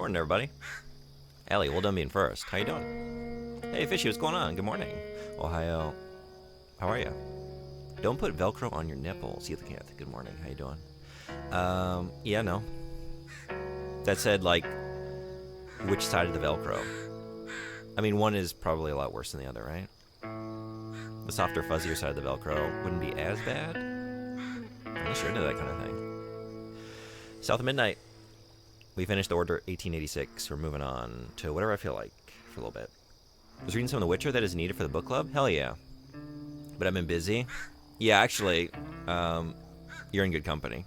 Morning, everybody. Ellie, well done being first. How you doing? Hey, Fishy, what's going on? Good morning. Ohio. How are you? Don't put Velcro on your nipples. Heathcant, good morning. How you doing? Yeah, no. That said, like, which side of the Velcro? I mean, one is probably a lot worse than the other, right? The softer, fuzzier side of the Velcro wouldn't be as bad. Unless you're into that kind of thing. South of Midnight. We finished the Order 1886. We're moving on to whatever I feel like for a little bit. I was reading some of The Witcher that is needed for the book club. Hell yeah. But I've been busy. Yeah, actually, you're in good company.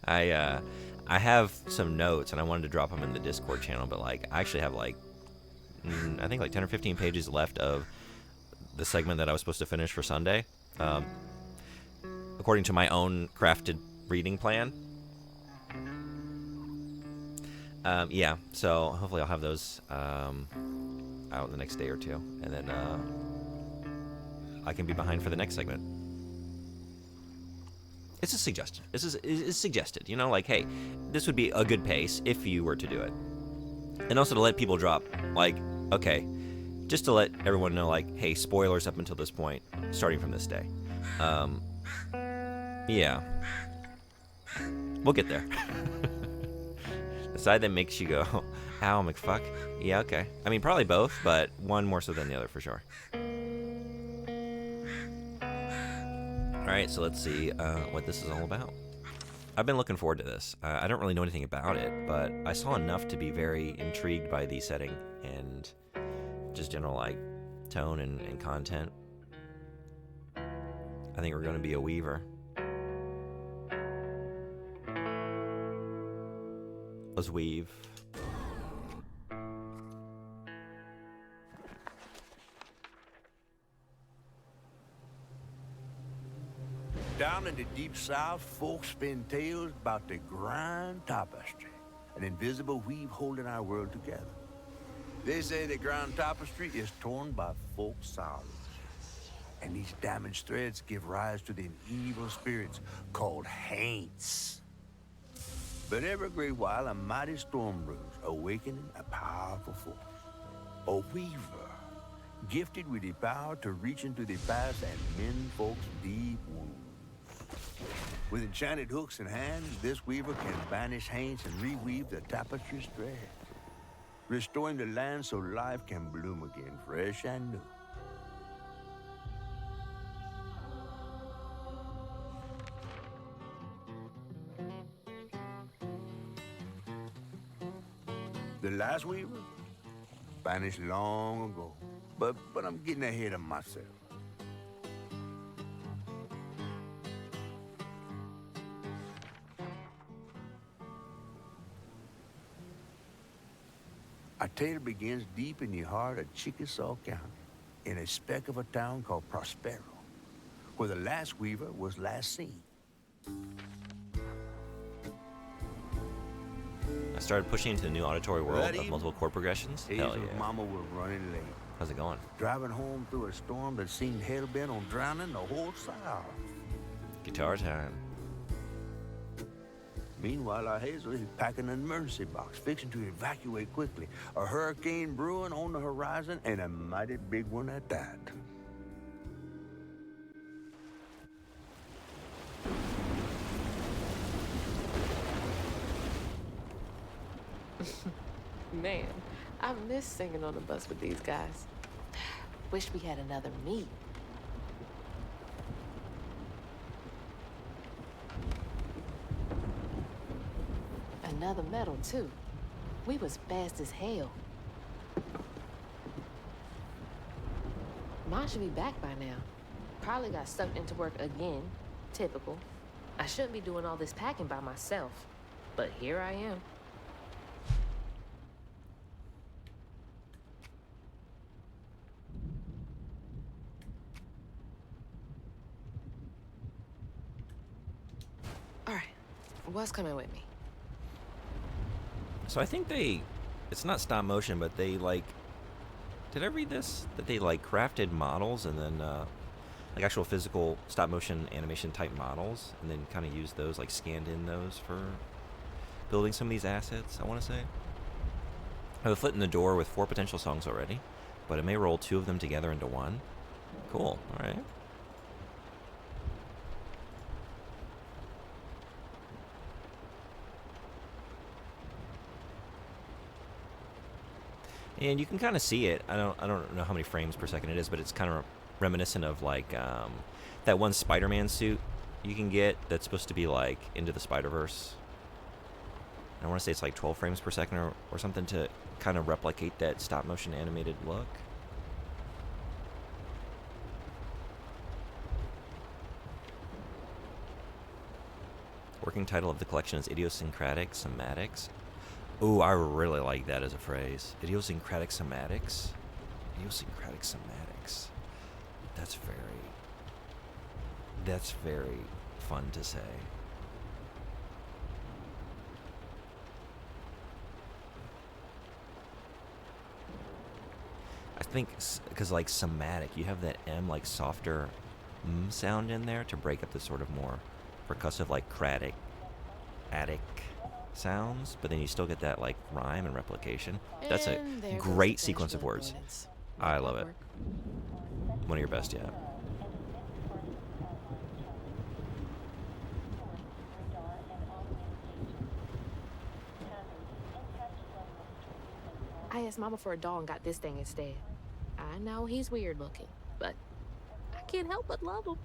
I have some notes, and I wanted to drop them in the Discord channel, but like I actually have I think like 10 or 15 pages left of the segment that I was supposed to finish for Sunday, according to my own crafted reading plan. Yeah, so hopefully I'll have those out in the next day or two, and then I can be behind for the next segment. It's a suggestion. This is suggested, you know, like, hey, this would be a good pace if you were to do it. And also to let people drop, like, okay, just to let everyone know, like, hey, spoilers up until this point, starting from this day. Yeah. We'll get there. The side that makes you go, ow, McFuck? Yeah, okay. I mean, probably both, but one more so than the other for sure. Alright, so let's see what this is all about. I've been looking forward to this. I don't really know anything about it, but I saw enough to be very intrigued by the setting and just general, like, tone and content. I think we're going to be a weaver. Let's weave. Down in the deep south, folks spin tales about the grand tapestry, an invisible weave holding our world together. They say the grand tapestry is torn by folk sorrows, and these damaged threads give rise to the evil spirits called haints. But every great while, a mighty storm brews, awakening a powerful force. A weaver, gifted with the power to reach into the past and mend folks' deep wounds. With enchanted hooks in hand, this weaver can banish haints and reweave the tapestry's thread, restoring the land so life can bloom again, fresh and new. The last weaver vanished long ago, but I'm getting ahead of myself. Our tale begins deep in the heart of Chickasaw County, in a speck of a town called Prospero, where the last weaver was last seen. I started pushing into the new auditory world of multiple chord progressions. Hell Hazel's yeah. mama was running late, How's it going? driving home through a storm that seemed hell-bent on drowning the whole South. Guitar time. Meanwhile, our Hazel is packing an emergency box, fixing to evacuate quickly. A hurricane brewing on the horizon, and a mighty big one at that. Man, I miss singing on the bus with these guys. Wish we had another meet. Another medal, too. We was fast as hell. Mine should be back by now. Probably got sucked into work again. Typical. I shouldn't be doing all this packing by myself. But here I am. All right. What's coming with me? So I think it's not stop motion, but they like, did I read this? That they like crafted models and then like actual physical stop motion animation type models, and then kind of used those, like scanned in those for building some of these assets, I want to say. I have a foot in the door with 4 potential songs already, but I may roll 2 of them together into one. Cool, alright. And you can kind of see it. I don't know how many frames per second it is, but it's kind of reminiscent of like that one Spider-Man suit you can get that's supposed to be like Into the Spider-Verse. I want to say it's like 12 frames per second or something to kind of replicate that stop motion animated look. Working title of the collection is Idiosyncratic Somatics. Ooh, I really like that as a phrase. Idiosyncratic Somatics. Idiosyncratic Somatics. That's very fun to say. I think because like somatic, you have that M like softer sound in there to break up the sort of more percussive like cratic, attic sounds, but then you still get that like rhyme and replication. That's a great sequence of words. I love it. One of your best yet. I asked Mama for a doll and got this thing instead. I know he's weird looking, but I can't help but love him.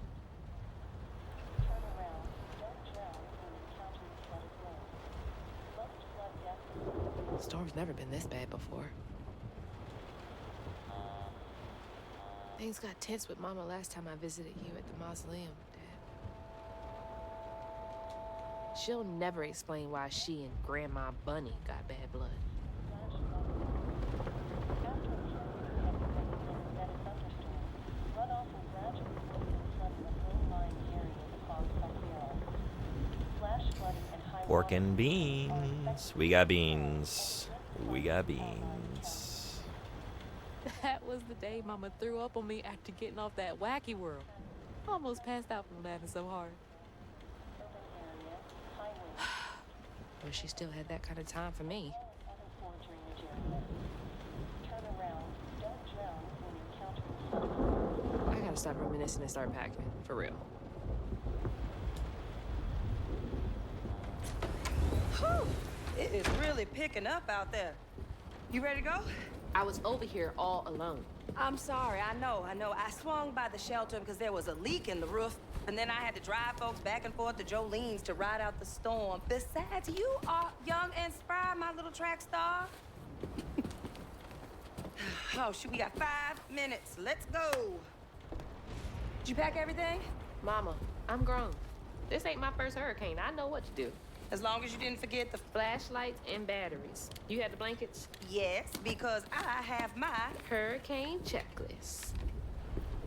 Storm's never been this bad before. Things got tense with Mama last time I visited you at the mausoleum, Dad. She'll never explain why she and Grandma Bunny got bad blood. Pork and beans. We got beans. We got beans. That was the day Mama threw up on me after getting off that wacky world. Almost passed out from laughing so hard. But she still had that kind of time for me. I gotta stop reminiscing and start packing, for real. Whew, it is really picking up out there. You ready to go? I was over here all alone. I'm sorry, I know. I swung by the shelter because there was a leak in the roof, and then I had to drive folks back and forth to Jolene's to ride out the storm. Besides, you are young and spry, my little track star. Oh, shoot, we got 5 minutes. Let's go. Did you pack everything? Mama, I'm grown. This ain't my first hurricane. I know what to do. As long as you didn't forget the... Flashlights and batteries. You had the blankets? Yes, because I have my... Hurricane checklist.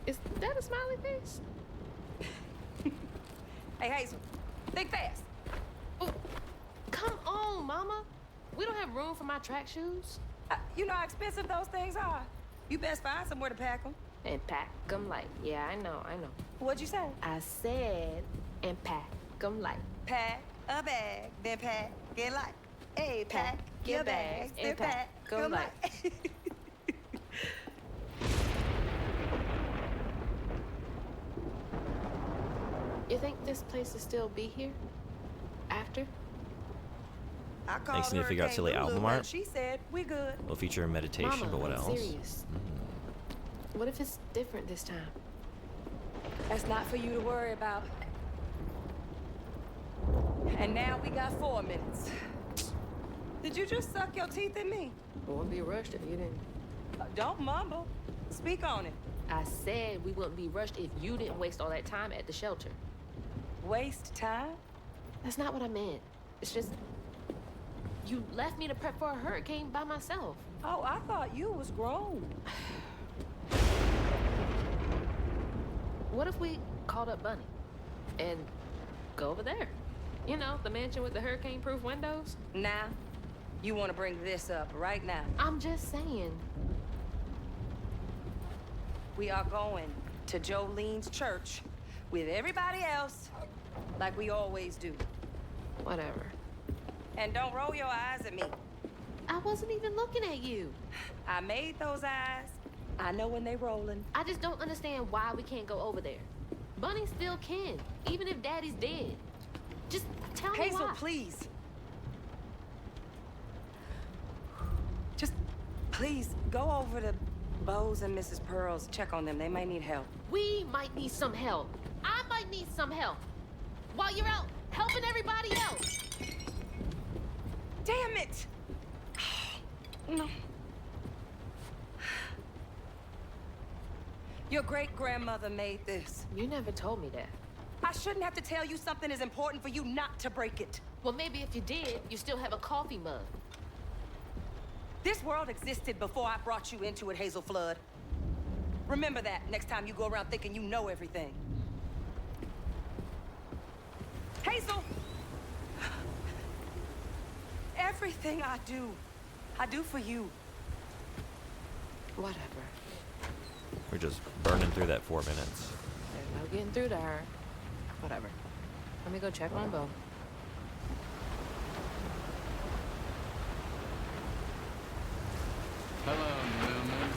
Is that a smiley face? Hey, Hazel, think fast. Oh, come on, Mama. We don't have room for my track shoes. You know how expensive those things are. You best find somewhere to pack them. And pack them light. Yeah, I know. What'd you say? I said, and pack them light. Pack a bag, then pack it light. Hey, pack your bags, then pack them light. You think this place will still be here? After? I called Thanks, need to figure out silly Hurricane album Lulu, art. and she said, we good. We'll feature meditation, Mama, but what I'm else? serious. What if it's different this time? That's not for you to worry about. And now we got 4 minutes. Did you just suck your teeth in me? Wouldn't be rushed if you didn't. Don't mumble. Speak on it. I said we wouldn't be rushed if you didn't waste all that time at the shelter. Waste time? That's not what I meant. It's just... You left me to prep for a hurricane by myself. Oh, I thought you was grown. What if we called up Bunny and go over there? You know, the mansion with the hurricane-proof windows? Now, you want to bring this up right now. I'm just saying. We are going to Jolene's church with everybody else, like we always do. Whatever. And don't roll your eyes at me. I wasn't even looking at you. I made those eyes. I know when they rolling. I just don't understand why we can't go over there. Bunny still can, even if Daddy's dead. Just tell me Hazel, why. please. Just, please, go over to Bo's and Mrs. Pearl's. Check on them. They may need help. We might need some help. I might need some help. While you're out helping everybody else. Damn it! No. Your great-grandmother made this. You never told me that. I shouldn't have to tell you something is important for you not to break it. Well, maybe if you did, you still have a coffee mug. This world existed before I brought you into it, Hazel Flood. Remember that next time you go around thinking you know everything. Hazel! Everything I do for you. Whatever. We're just burning through that 4 minutes. There's no getting through to her. Whatever. Let me go check on Bo. Hello, Newman.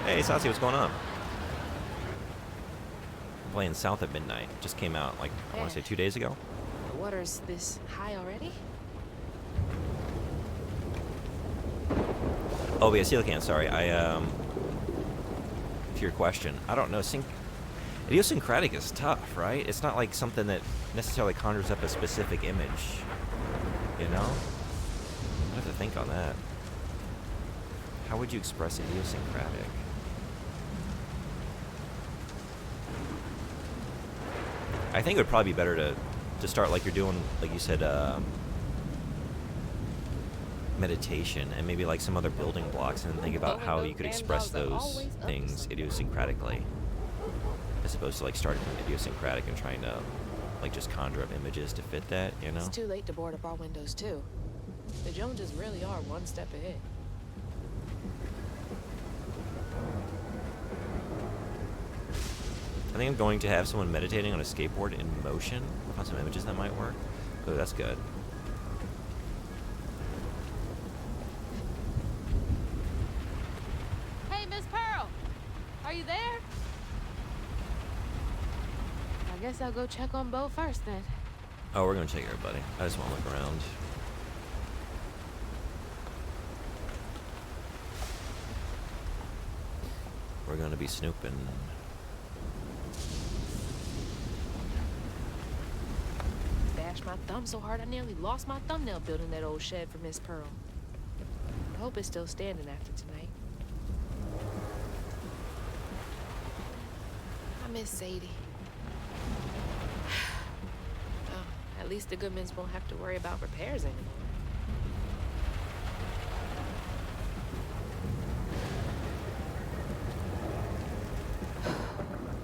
Hey, Sassy, what's going on? I'm playing South at Midnight. Just came out, like, I want to say 2 days ago. The water's this high already? Oh, yeah, Coelacanth, sorry. To your question, I don't know. Idiosyncratic is tough, right? It's not like something that necessarily conjures up a specific image, you know? I have to think on that. How would you express idiosyncratic? I think it would probably be better to start like you're doing, like you said, meditation and maybe like some other building blocks, and think about how you could express those things idiosyncratically, as opposed to like starting from idiosyncratic and trying to like just conjure up images to fit that, you know? It's too late to board up our windows, too. The Joneses really are one step ahead. I think I'm going to have someone meditating on a skateboard in motion. Find some images that might work. Oh, that's good. Hey, Miss Pearl! Are you there? I guess I'll go check on Bo first, then. Oh, we're gonna check everybody. I just want to look around. We're gonna be snooping. Bashed my thumb so hard I nearly lost my thumbnail building that old shed for Miss Pearl. I hope it's still standing after tonight. I miss Sadie. Well, at least the Goodmans won't have to worry about repairs anymore.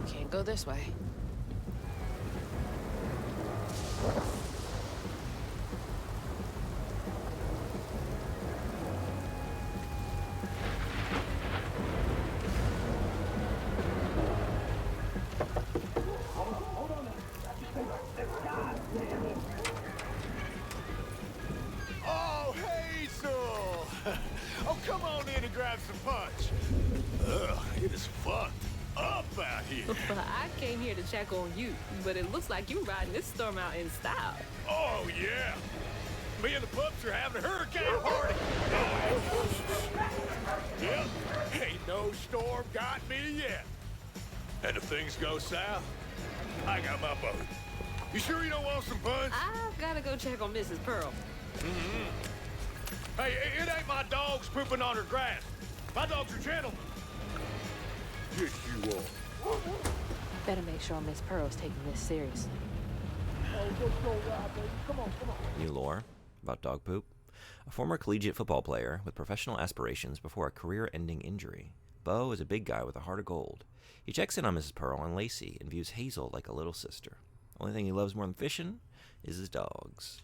Can't go this way. Oh, Hazel! Oh, come on in and grab some punch. Ugh, it is fucked up out here. Well, I came here to check on you, but it looks like you're riding this storm out in style. Oh, yeah. Me and the pups are having a hurricane party. Yep, ain't no storm got me yet. And if things go south, I got my boat. You sure you don't want some punch? I've gotta go check on Mrs. Pearl. Hey, it ain't my dogs pooping on her grass. My dogs are gentlemen. Yes, you are. Better make sure Miss Pearl's taking this seriously. New lore about dog poop. A former collegiate football player with professional aspirations before a career-ending injury, Bo is a big guy with a heart of gold. He checks in on Mrs. Pearl and Lacey and views Hazel like a little sister. Only thing he loves more than fishing is his dogs.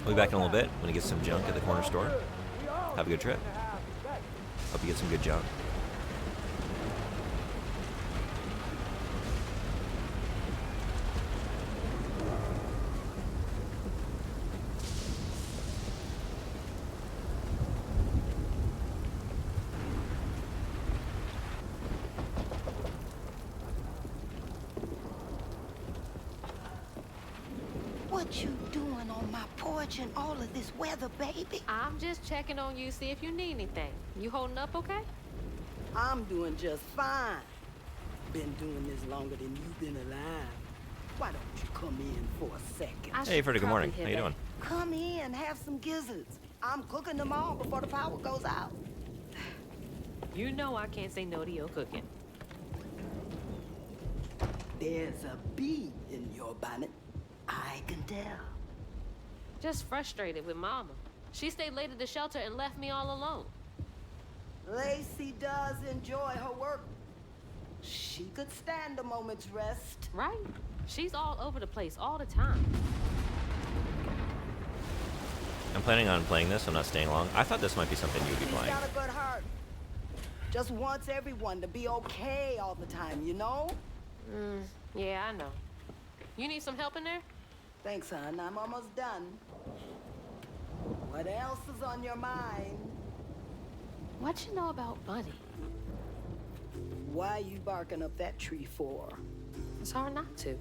We'll be back in a little bit when he gets some junk at the corner store. Have a good trip. Hope you get some good junk. What you doing on my porch in all of this weather, baby? I'm just checking on you, see if you need anything. You holding up okay? I'm doing just fine. Been doing this longer than you've been alive. Why don't you come in for a second? I Hey, should Freddie, good morning. probably How hit you that. doing? Come in, have some gizzards. I'm cooking them all before the power goes out. You know I can't say no to your cooking. There's a bee in your bonnet. I can tell. Just frustrated with Mama. She stayed late at the shelter and left me all alone. Lacey does enjoy her work. She could stand a moment's rest. Right? She's all over the place all the time. I'm planning on playing this. I'm not staying long. I thought this might be something you'd be She's playing. got a good heart. Just wants everyone to be okay all the time, you know? Yeah, I know. You need some help in there? Thanks, hon. I'm almost done. What else is on your mind? What you know about Bunny? Why you barking up that tree for? It's hard not to.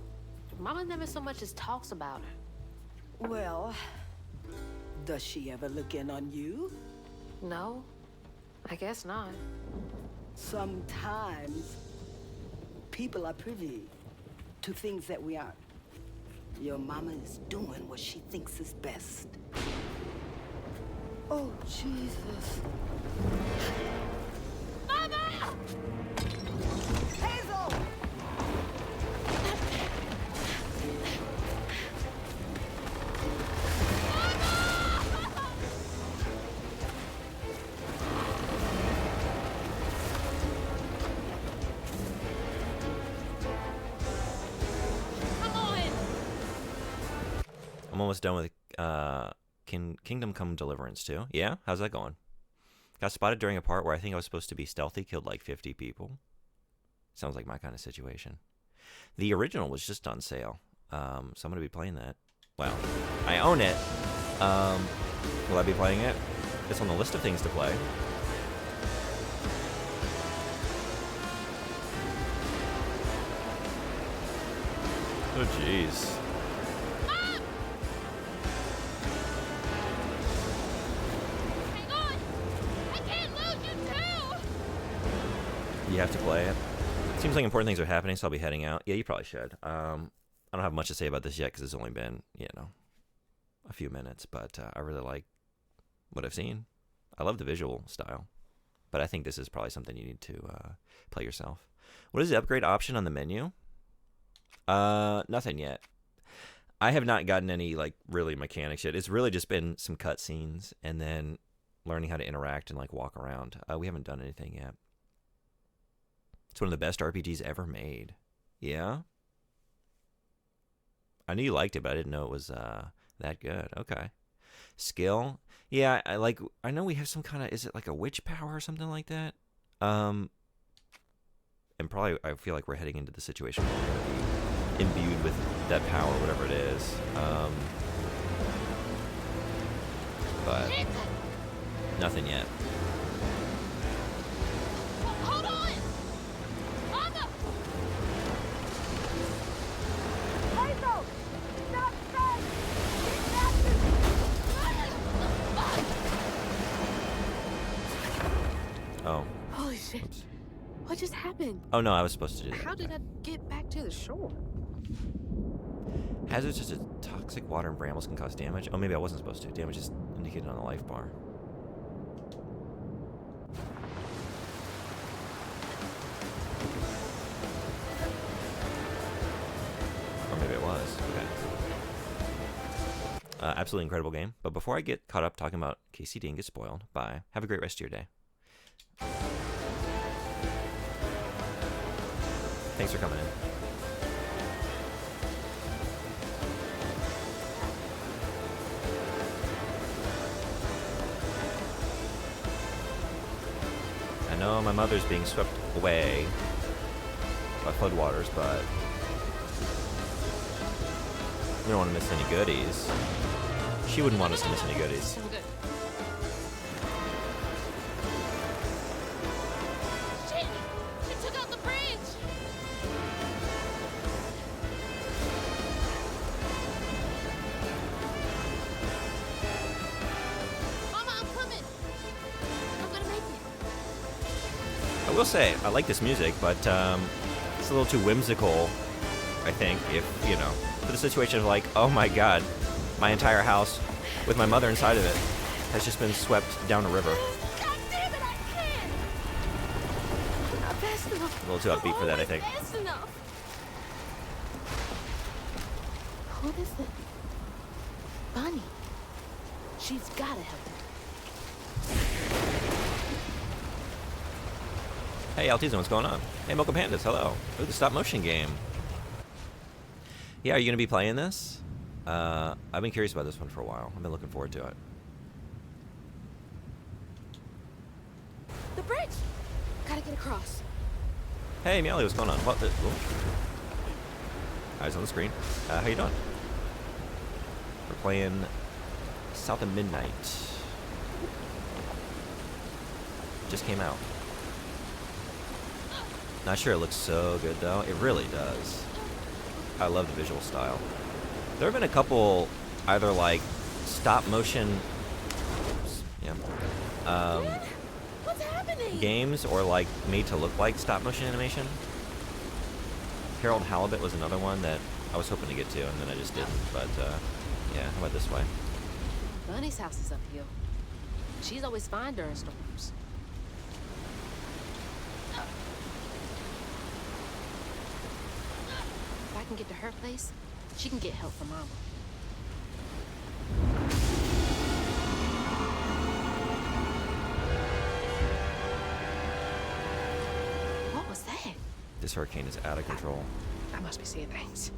Mama never so much as talks about her. Well, does she ever look in on you? No, I guess not. Sometimes people are privy to things that we aren't. Your mama is doing what she thinks is best. Oh, Jesus. Mama! Hazel! Come on! I'm almost done with Kingdom Come Deliverance too. Yeah? How's that going? Got spotted during a part where I think I was supposed to be stealthy, killed like 50 people. Sounds like my kind of situation. The original was just on sale, so I'm going to be playing that. Well, I own it. Will I be playing it? It's on the list of things to play. Oh, jeez. Hang on! I can't lose you too! You have to play it. Seems like important things are happening, so I'll be heading out. Yeah, you probably should. I don't have much to say about this yet because it's only been, a few minutes, but I really like what I've seen. I love the visual style, but I think this is probably something you need to play yourself. What is the upgrade option on the menu? Nothing yet. I have not gotten any, really mechanics yet. It's really just been some cutscenes and then learning how to interact and, walk around. We haven't done anything yet. It's one of the best RPGs ever made. Yeah? I knew you liked it, but I didn't know it was that good. Okay. Skill? Yeah, I know we have some kind of, is it like a witch power or something like that? And probably I feel like we're heading into the situation where we're going to be imbued with that power, whatever it is. But nothing yet. Hold on! Mama! Hazel! Stop saying! Oh. Holy shit. What just happened? Oh, no, I was supposed to do that. How did I get back to the shore? Hazards such as toxic water and brambles can cause damage. Oh, maybe I wasn't supposed to. Damage is indicated on the life bar. Or maybe it was. Okay. Absolutely incredible game. But before I get caught up talking about KCD and get spoiled, bye. Have a great rest of your day. Thanks for coming in. I know my mother's being swept away by floodwaters, but we don't want to miss any goodies. She wouldn't want us to miss any goodies. I'm good. Shit! It took out the bridge! will say, I like this music, but it's a little too whimsical, I think, if, you know, for the situation of like, oh my god, my entire house with my mother inside of it has just been swept down a river. God damn it, I can't! I'm not fast enough. A little too upbeat for that, I think. Fast enough. What is it? Bonnie. She's gotta help me. Hey, Altizo, what's going on? Hey, Mocha Pandas, hello. Ooh, the stop motion game. Yeah, are you going to be playing this? I've been curious about this one for a while. I've been looking forward to it. The bridge! Gotta get across. Hey, Meowly, what's going on? What the... Ooh. Eyes on the screen. How you doing? We're playing South of Midnight. Just came out. Not sure it looks so good, though. It really does. I love the visual style. There have been a couple, either like stop motion, What's happening? games, or like made to look like stop motion animation. Harold Halibut was another one that I was hoping to get to, and then I just didn't. But yeah, how about this way? Bunny's house is uphill. She's always fine during storms. If I can get to her place, she can get help from Mama. What was that? This hurricane is out of control. I must be seeing things.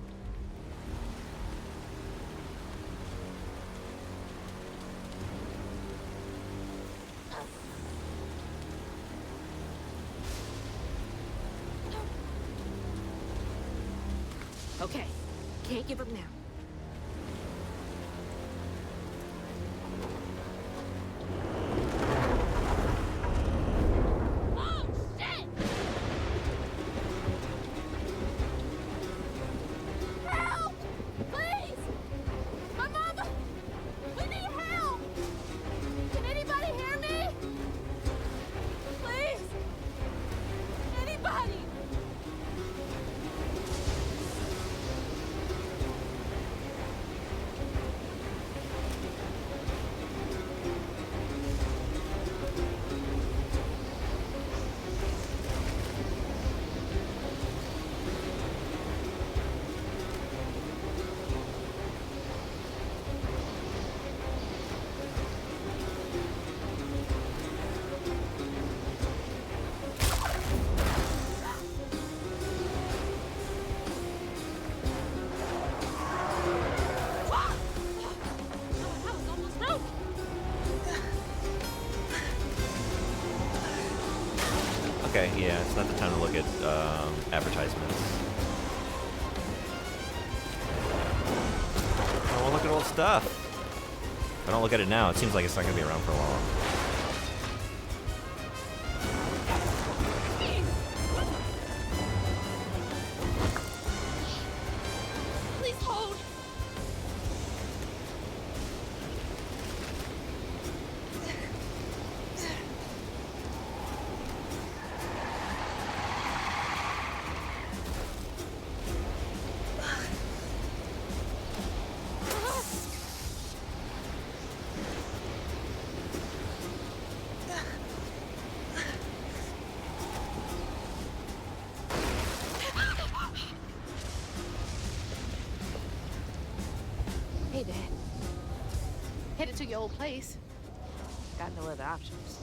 Okay, can't give up now. Oh, shit! Help! Please! My mama! We need help! Can anybody hear me? Please! Anybody! I was almost broke. Okay, yeah, it's not the time to look at advertisements. Oh, look at old stuff. If I don't look at it now, it seems like it's not going to be around for long. Please hold. Hey, Dad. Headed to your old place. Got no other options.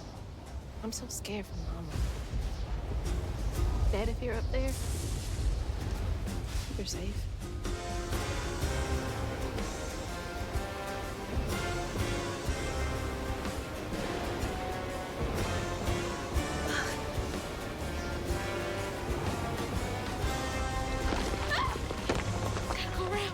I'm so scared for Mama. Dad, if you're up there, you're safe. Gotta go around.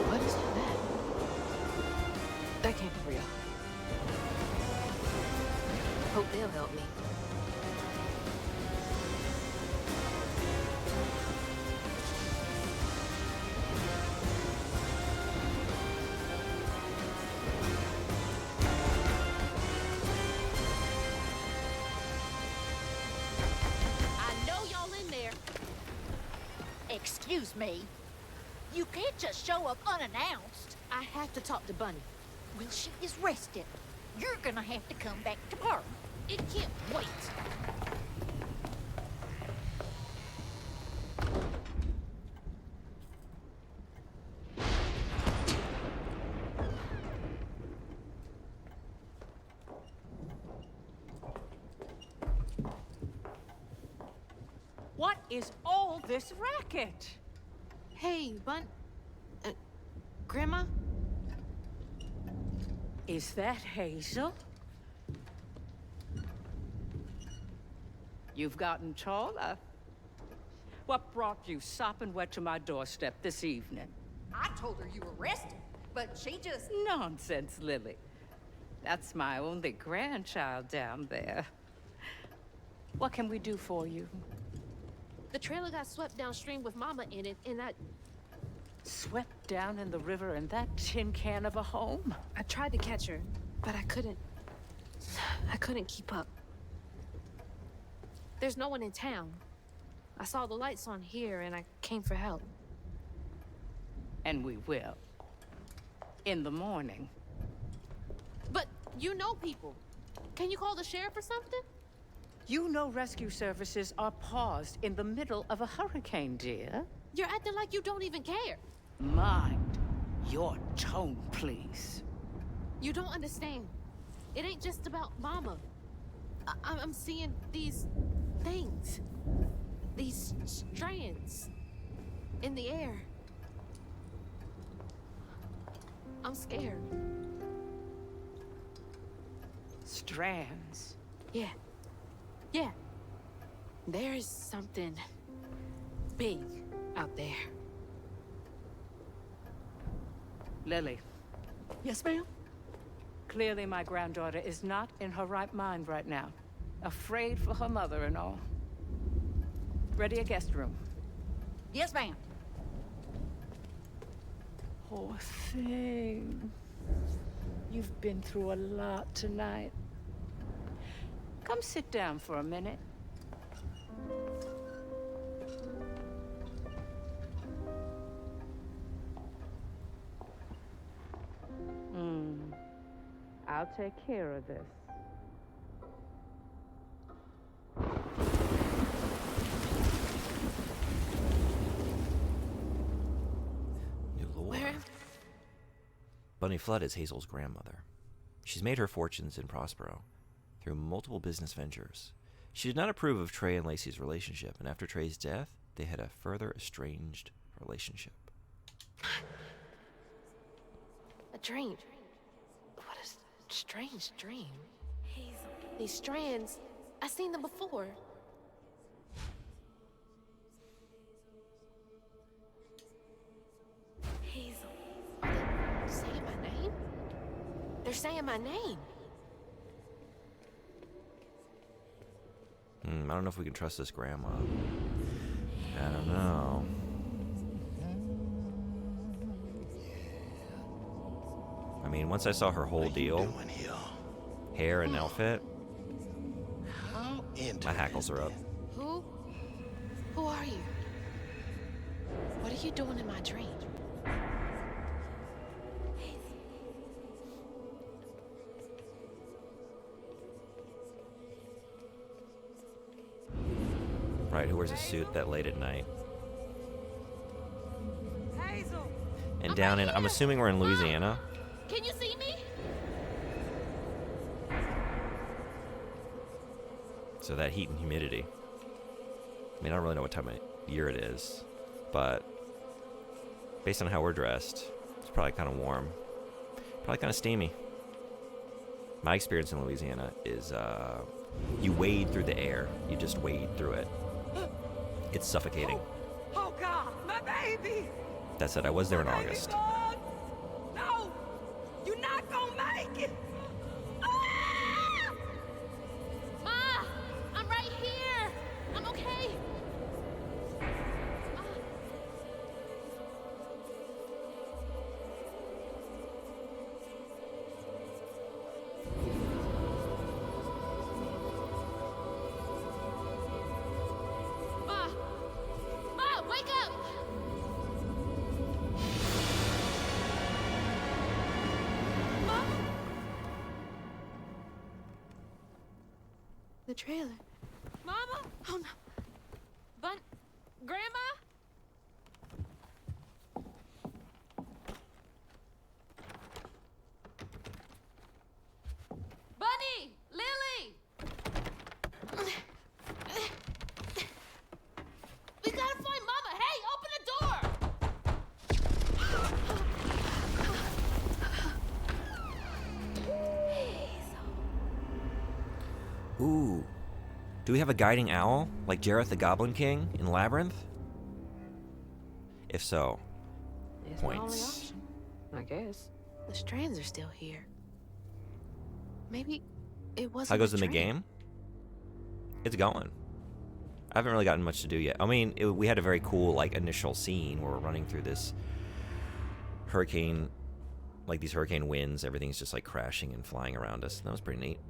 What is all that? That can't be real. Hope they'll help me. I know y'all in there. Excuse me. You can't just show up unannounced. I have to talk to Bunny. Well, she is rested. You're gonna have to come back tomorrow. It can't wait. What is all this racket? Hey, Grandma? Is that Hazel? You've gotten taller. What brought you sopping wet to my doorstep this evening? I told her you were rested, but she just... Nonsense, Lily. That's my only grandchild down there. What can we do for you? The trailer got swept downstream with Mama in it, and Swept down in the river in that tin can of a home? I tried to catch her, but I couldn't. I couldn't keep up. There's no one in town. I saw the lights on here, and I came for help. And we will. In the morning. But you know people. Can you call the sheriff or something? You know rescue services are paused in the middle of a hurricane, dear. You're acting like you don't even care. Mind your tone, please. You don't understand. It ain't just about Mama. I'm seeing these things. These strands in the air. I'm scared. Strands. Yeah. Yeah. There's something big out there. Lily, Yes, ma'am? clearly my granddaughter is not in her right mind right now. Afraid for her mother and all. Ready a guest room. Yes, ma'am. Poor thing. You've been through a lot tonight. Come sit down for a minute. I'll take care of this. New lore. Where? Bunny Flood is Hazel's grandmother. She's made her fortunes in Prospero through multiple business ventures. She did not approve of Trey and Lacey's relationship, and after Trey's death, they had a further estranged relationship. A dream. What a strange dream. These strands, I've seen them before. Are they saying my name? They're saying my name. I don't know if we can trust this grandma. I don't know. I mean, once I saw her whole deal, hair and outfit, my hackles are up. Who? Who are you? What are you doing in my dream? Right, who wears a suit that late at night. Hazel! And down in, I'm assuming we're in Louisiana. Can you see me? So that heat and humidity. I mean, I don't really know what time of year it is, but based on how we're dressed, it's probably kind of warm. Probably kind of steamy. My experience in Louisiana is you wade through the air. You just wade through it. It's suffocating. Oh God, my baby! That said, I was there in My baby August. gone. No! You're not gonna make it! Ah! The trailer. Mama? Oh no. Grandma? Bunny! Lily! We gotta find Mama! Hey, open the door! Ooh. Do we have a guiding owl, like Jareth the Goblin King in Labyrinth? If so, It's my only points. option, I guess. The strands are still here. Maybe it wasn't. How goes the the mid-game? It's going. I haven't really gotten much to do yet. I mean, we had a very cool, like, initial scene where we're running through this hurricane, like these hurricane winds. Everything's just, like, crashing and flying around us. That was pretty neat.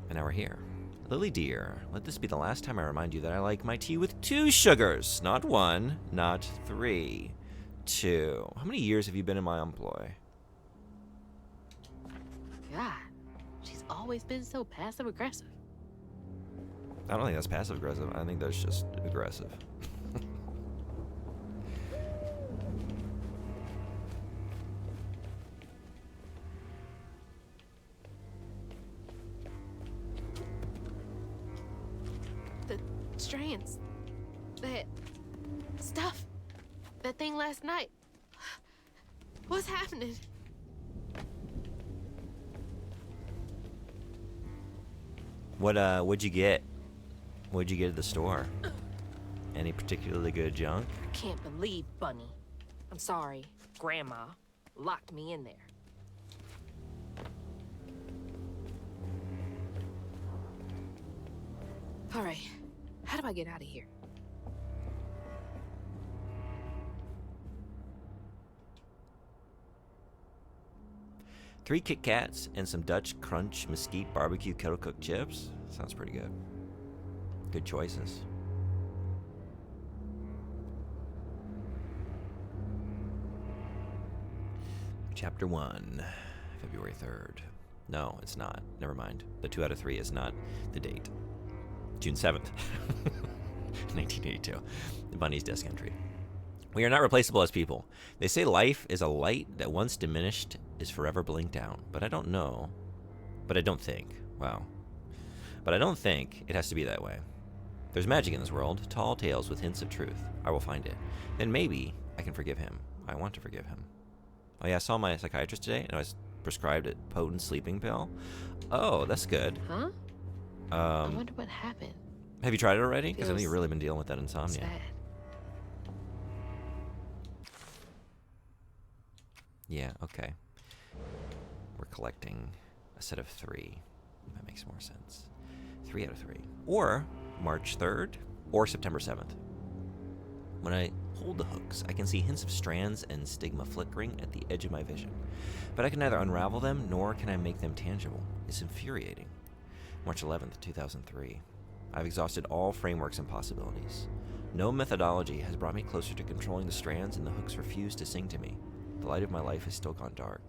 And now we're here. Lily dear, let this be the last time I remind you that I like my tea with 2 sugars. Not 1, not 3. 2. How many years have you been in my employ? God, she's always been so passive aggressive. I don't think that's passive aggressive. I think that's just aggressive. The strands. That stuff. That thing last night. What's happening? What'd you get? What'd you get at the store? Any particularly good junk? Can't believe Bunny. I'm sorry, Grandma locked me in there. All right, how do I get out of here? Three Kit Kats and some Dutch Crunch Mesquite Barbecue Kettle Cooked Chips. Sounds pretty good. Good choices. Chapter 1, February 3rd. No, it's not. Never mind. The 2 out of 3 is not the date. June 7th, 1982. The Bunny's desk entry. We are not replaceable as people. They say life is a light that once diminished is forever blinked out. But I don't know. But I don't think. Wow. But I don't think it has to be that way. There's magic in this world, tall tales with hints of truth. I will find it. Then maybe I can forgive him. I want to forgive him. Oh yeah, I saw my psychiatrist today, and I was prescribed a potent sleeping pill. Oh, that's good. Huh? I wonder what happened. Have you tried it already? Because I know Feels you've really been dealing with that insomnia. Sad. Yeah, okay. We're collecting a set of 3. That makes more sense. 3 out of 3. Or March 3rd, or September 7th. When I hold the hooks, I can see hints of strands and stigma flickering at the edge of my vision. But I can neither unravel them, nor can I make them tangible. It's infuriating. March 11th, 2003. I've exhausted all frameworks and possibilities. No methodology has brought me closer to controlling the strands, and the hooks refuse to sing to me. The light of my life has still gone dark.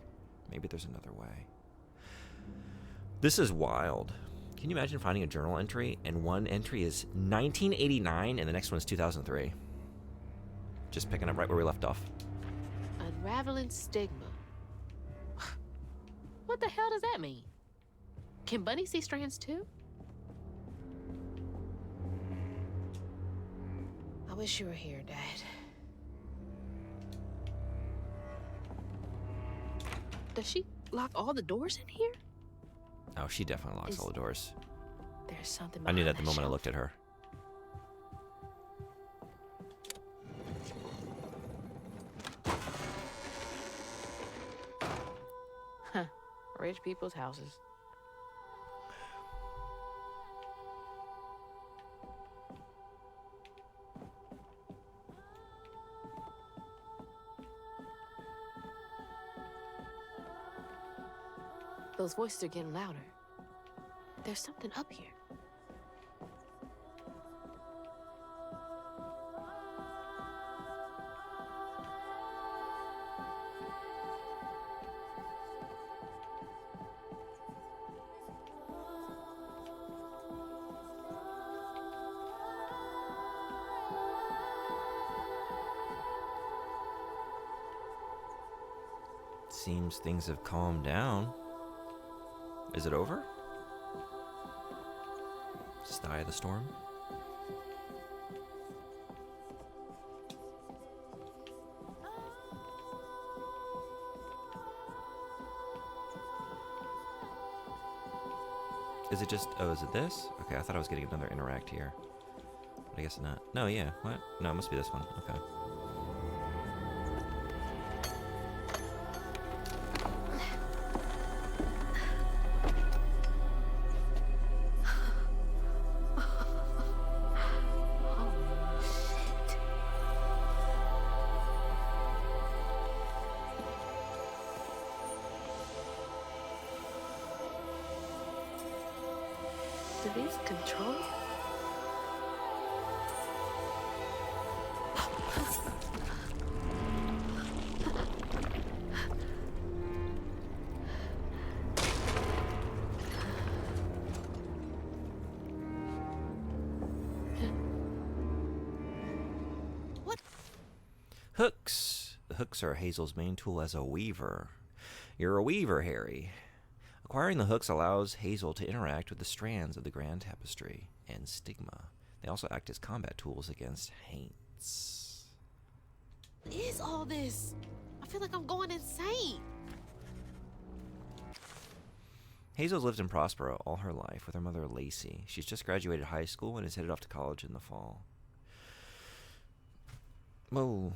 Maybe there's another way. This is wild. Can you imagine finding a journal entry, and one entry is 1989, and the next one is 2003? Just picking up right where we left off. Unraveling stigma. What the hell does that mean? Can Bunny see strands too? I wish you were here, Dad. Does she lock all the doors in here? Oh, she definitely locks all the doors. There's something I knew that behind the moment I shelf. looked at her. Huh. Rich people's houses. Those voices are getting louder. There's something up here. Seems things have calmed down. Is it over? Is the eye of the storm? Is it just, oh, is it this? Okay, I thought I was getting another interact here. But I guess not. No, yeah, what? No, it must be this one. Okay. Do these control? What? Hooks. The hooks are Hazel's main tool as a weaver. You're a weaver, Harry. Acquiring the hooks allows Hazel to interact with the strands of the Grand Tapestry and Stigma. They also act as combat tools against Haints. What is all this? I feel like I'm going insane. Hazel's lived in Prospero all her life with her mother, Lacey. She's just graduated high school and is headed off to college in the fall. Whoa.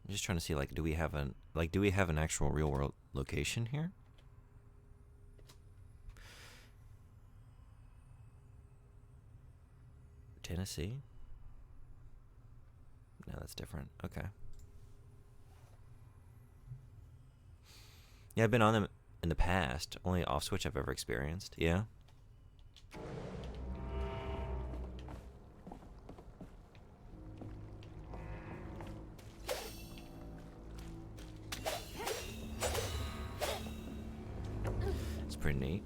I'm just trying to see, like, do we have an actual real world location here? Tennessee? No, that's different. Okay. Yeah, I've been on them in the past. Only off switch I've ever experienced. Yeah. Pretty neat.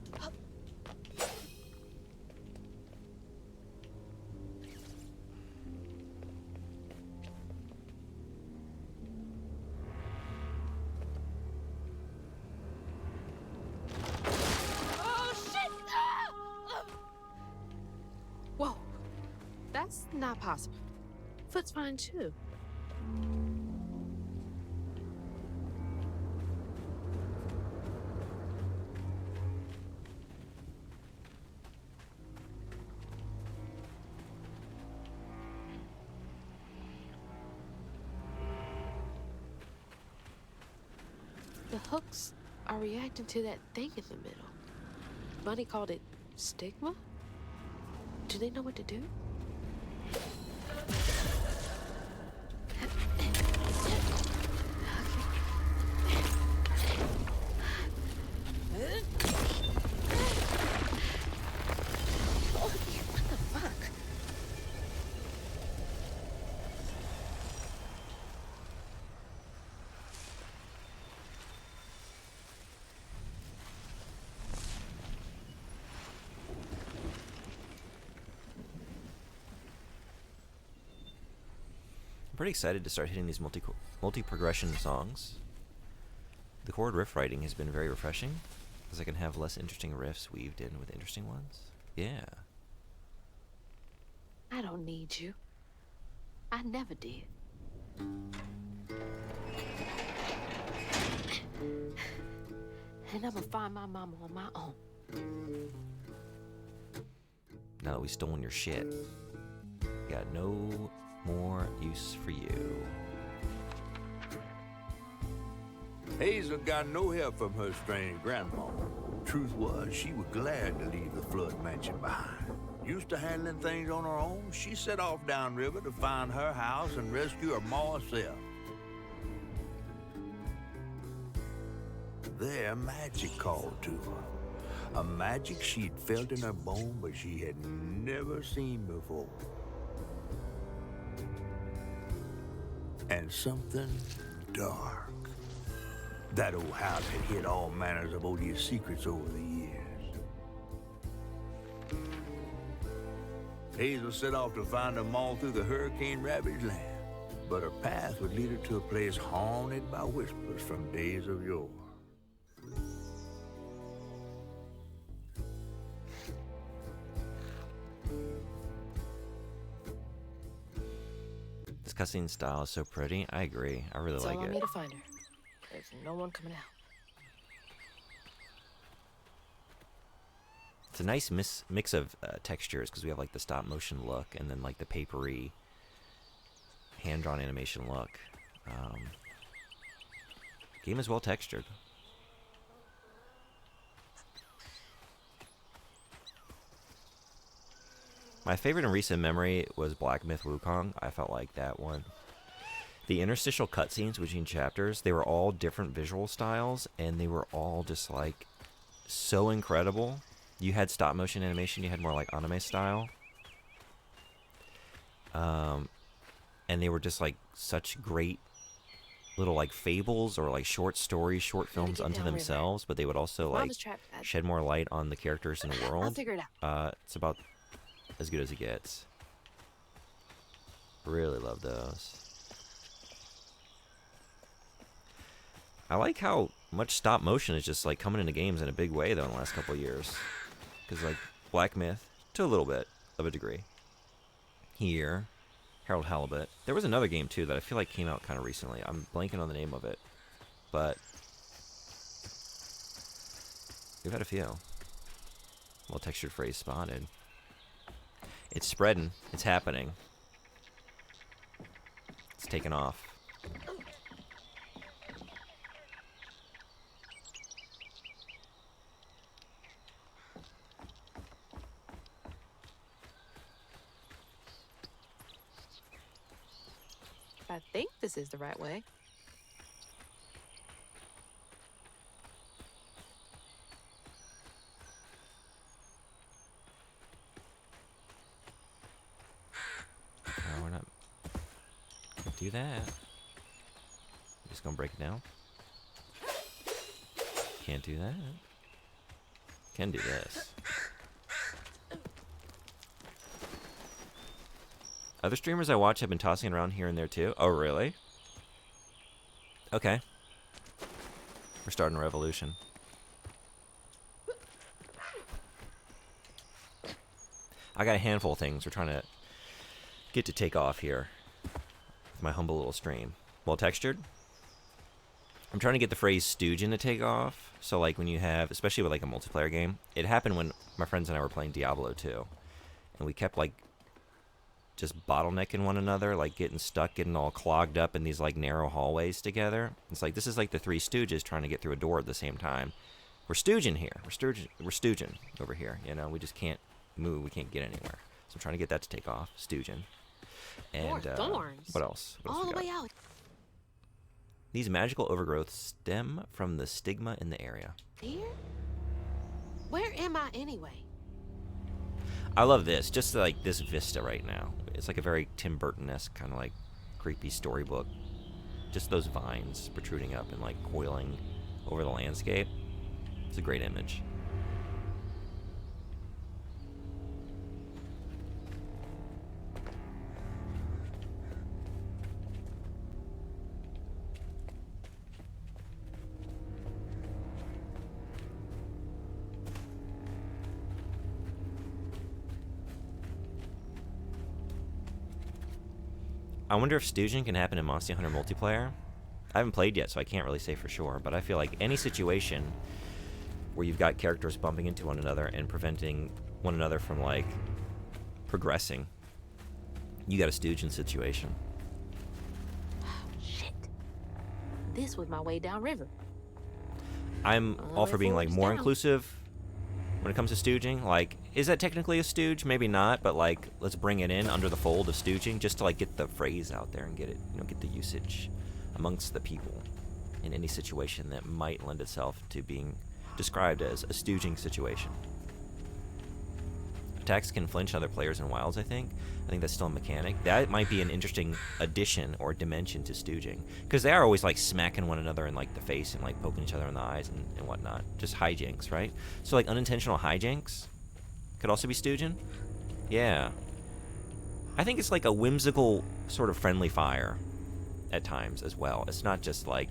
Oh shit! Whoa, that's not possible. Foot's fine too. The hooks are reacting to that thing in the middle. Bunny called it stigma? Do they know what to do? Pretty excited to start hitting these multi-progression songs. The chord riff writing has been very refreshing, as I can have less interesting riffs weaved in with interesting ones. Yeah. I don't need you. I never did. And I'm gonna find my mama on my own. Now that we've stolen your shit, got no more use for you. Hazel got no help from her strange grandma. Truth was, she was glad to leave the Flood mansion behind. Used to handling things on her own, she set off downriver to find her house and rescue her ma herself. There, magic called to her. A magic she'd felt in her bone, but she had never seen before. and something dark. That old house had hid all manners of odious secrets over the years. Hazel set off to find them all through the hurricane-ravaged land, but her path would lead her to a place haunted by whispers from days of yore. This cutscene style is so pretty. I agree. I really That's like all I it. need to find her. There's no one coming out. It's a nice mix of textures because we have like the stop motion look and then like the papery hand-drawn animation look. Game is well textured. My favorite in recent memory was Black Myth Wukong. I felt like that one. The interstitial cutscenes between chapters, they were all different visual styles, and they were all just like so incredible. You had stop motion animation, you had more like anime style. And they were just like such great little like fables or like short stories, short films unto themselves, but they would also like shed more light on the characters in the world. I'll figure it out. It's about as good as it gets. Really love those. I like how much stop motion is just like coming into games in a big way though in the last couple of years. Because like Black Myth, to a little bit of a degree. Here, Harold Halibut. There was another game too that I feel like came out kind of recently. I'm blanking on the name of it. But we've had a few. Well textured phrase spotted. It's spreading. It's happening. It's taking off. I think this is the right way. No, we're not. Can't do that. Just gonna break it down. Can't do that. Can do this. Other streamers I watch have been tossing around here and there too. Oh, really? Okay. We're starting a revolution. I got a handful of things we're trying to get to take off here with my humble little stream. Well textured. I'm trying to get the phrase stooging to take off. So like when you have, especially with like a multiplayer game, it happened when my friends and I were playing Diablo 2. And we kept like just bottlenecking one another, like getting stuck, getting all clogged up in these like narrow hallways together. It's like this is like the Three Stooges trying to get through a door at the same time. We're stooging here. We're stooging over here. You know, we just can't move. We can't get anywhere. So I'm trying to get that to take off. Stooging. And More thorns. what else? What else All we the got? way out. These magical overgrowths stem from the stigma in the area. Here? Where am I anyway? I love this. Just like this vista right now. It's like a very Tim Burton-esque kind of like creepy storybook. Just those vines protruding up and like coiling over the landscape. It's a great image. I wonder if stooging can happen in Monster Hunter multiplayer. I haven't played yet, so I can't really say for sure, but I feel like any situation where you've got characters bumping into one another and preventing one another from, like, progressing, you got a stooging situation. Shit. This was my way downriver. I'm all for being, like, more down. inclusive when it comes to stooging. Like, is that technically a stooge? Maybe not, but, like, let's bring it in under the fold of stooging just to, like, get the phrase out there and get it, you know, get the usage amongst the people in any situation that might lend itself to being described as a stooging situation. attacks can flinch other players in wilds, I think. I think that's still a mechanic. That might be an interesting addition or dimension to stooging. Because they are always like smacking one another in like the face and like poking each other in the eyes and whatnot. Just hijinks, right? So like unintentional hijinks could also be stooging. Yeah. I think it's like a whimsical sort of friendly fire at times as well. It's not just like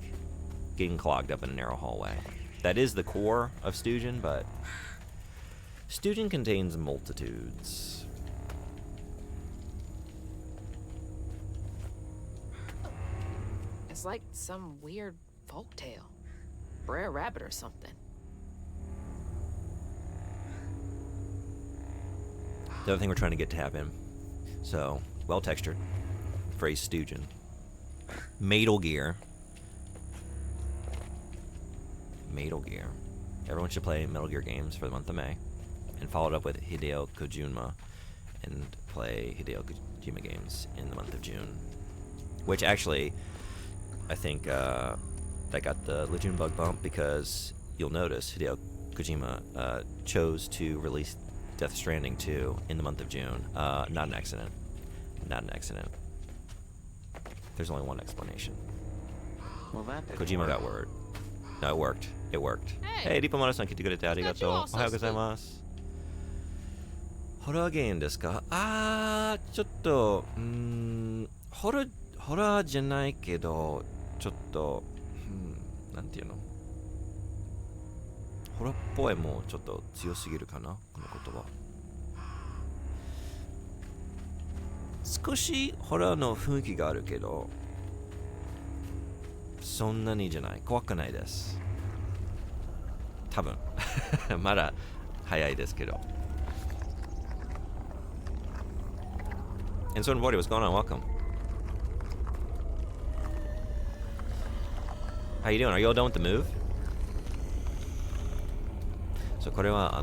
getting clogged up in a narrow hallway. That is the core of stooging, but stooging contains multitudes. It's like some weird folktale. Brer Rabbit or something. The other thing we're trying to get to happen. So, well textured. Phrase stooging. Metal Gear. Metal Gear. Everyone should play Metal Gear games for the month of May. And follow it up with Hideo Kojima. And play Hideo Kojima games in the month of June. Which actually, I think that got the Legion bug bump because you'll notice Hideo Kojima chose to release Death Stranding 2 in the month of June. Not an accident. Not an accident. There's only one explanation. Well, that didn't Kojima work. got word. No, it worked. It worked. Hey. Hey, Ripamaro-san,来てくれてありがとう。おはようございます。ホラーゲームですか？ちょっと、ホラーじゃないけど、ちょっと、なんていうの？ホラーっぽいもちょっと強すぎるかな、この言葉。少しホラーの雰囲気があるけど、そんなにじゃない。怖くないです。多分。まだ早いですけど。And so, everybody, what's going on? Welcome. How you doing? Are you all done with the move? So, これは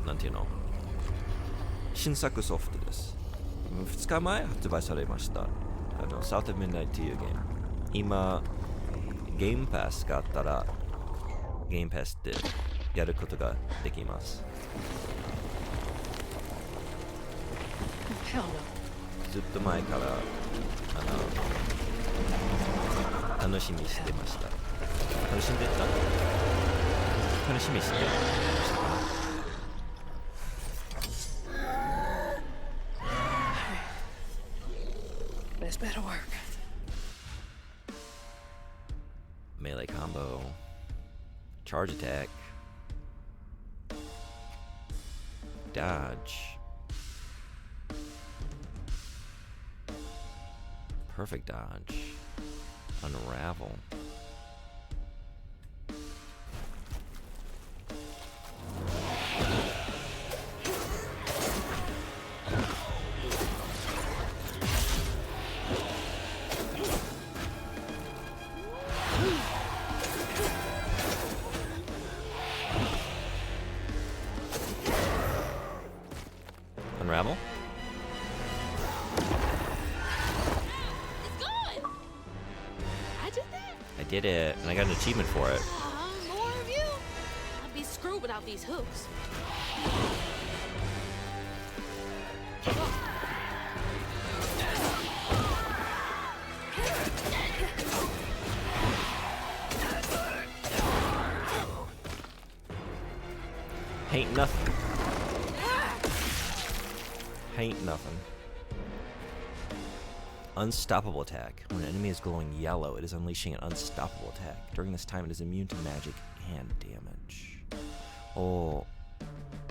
なんていうの？新作ソフトです。2日前発売されました。South of Midnight というゲーム。今、ゲームパスがあったら、ゲームパスでやることができます。Hell no. ずっと前から楽しみにしてました。楽しんでた？楽しみにしてましたかな。This better work. Melee combo, charge attack, dodge, perfect dodge, unravel. Unravel? It's good. I did that. I did it, and I got an achievement for it. More of you. I'd be screwed without these hooks. Ain't nothing. Ain't nothing. Unstoppable attack. When an enemy is glowing yellow, it is unleashing an unstoppable attack. During this time, it is immune to magic and damage. Oh,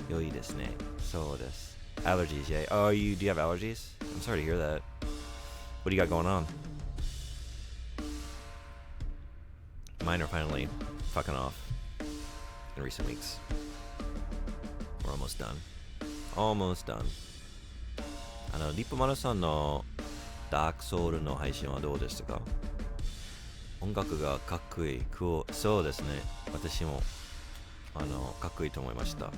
良いですね。そうです。Allergies, yeah. Oh, do you have allergies? I'm sorry to hear that. What do you got going on? Mine are finally fucking off in recent weeks. We're almost done. Almost done. リップマルさんのダークソウルの配信はどうでしたか？音楽がかっこいい。そうですね。私もかっこいいと思いました。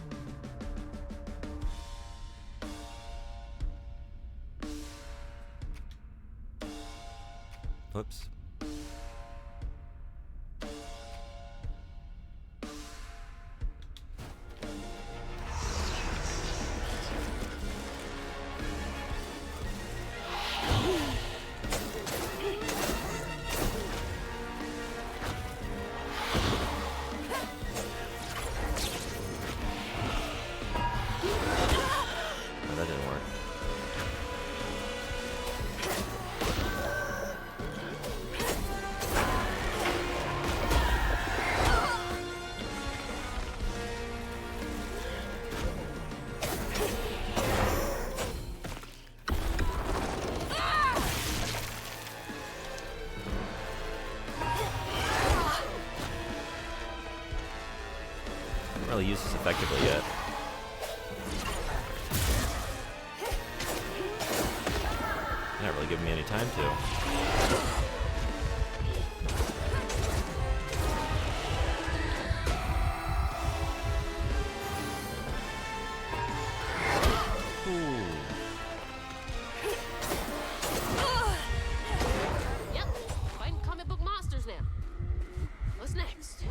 Whoops. haven't really used this effectively yet. You're not really giving me any time to. Yep, fighting comic book monsters now. What's next?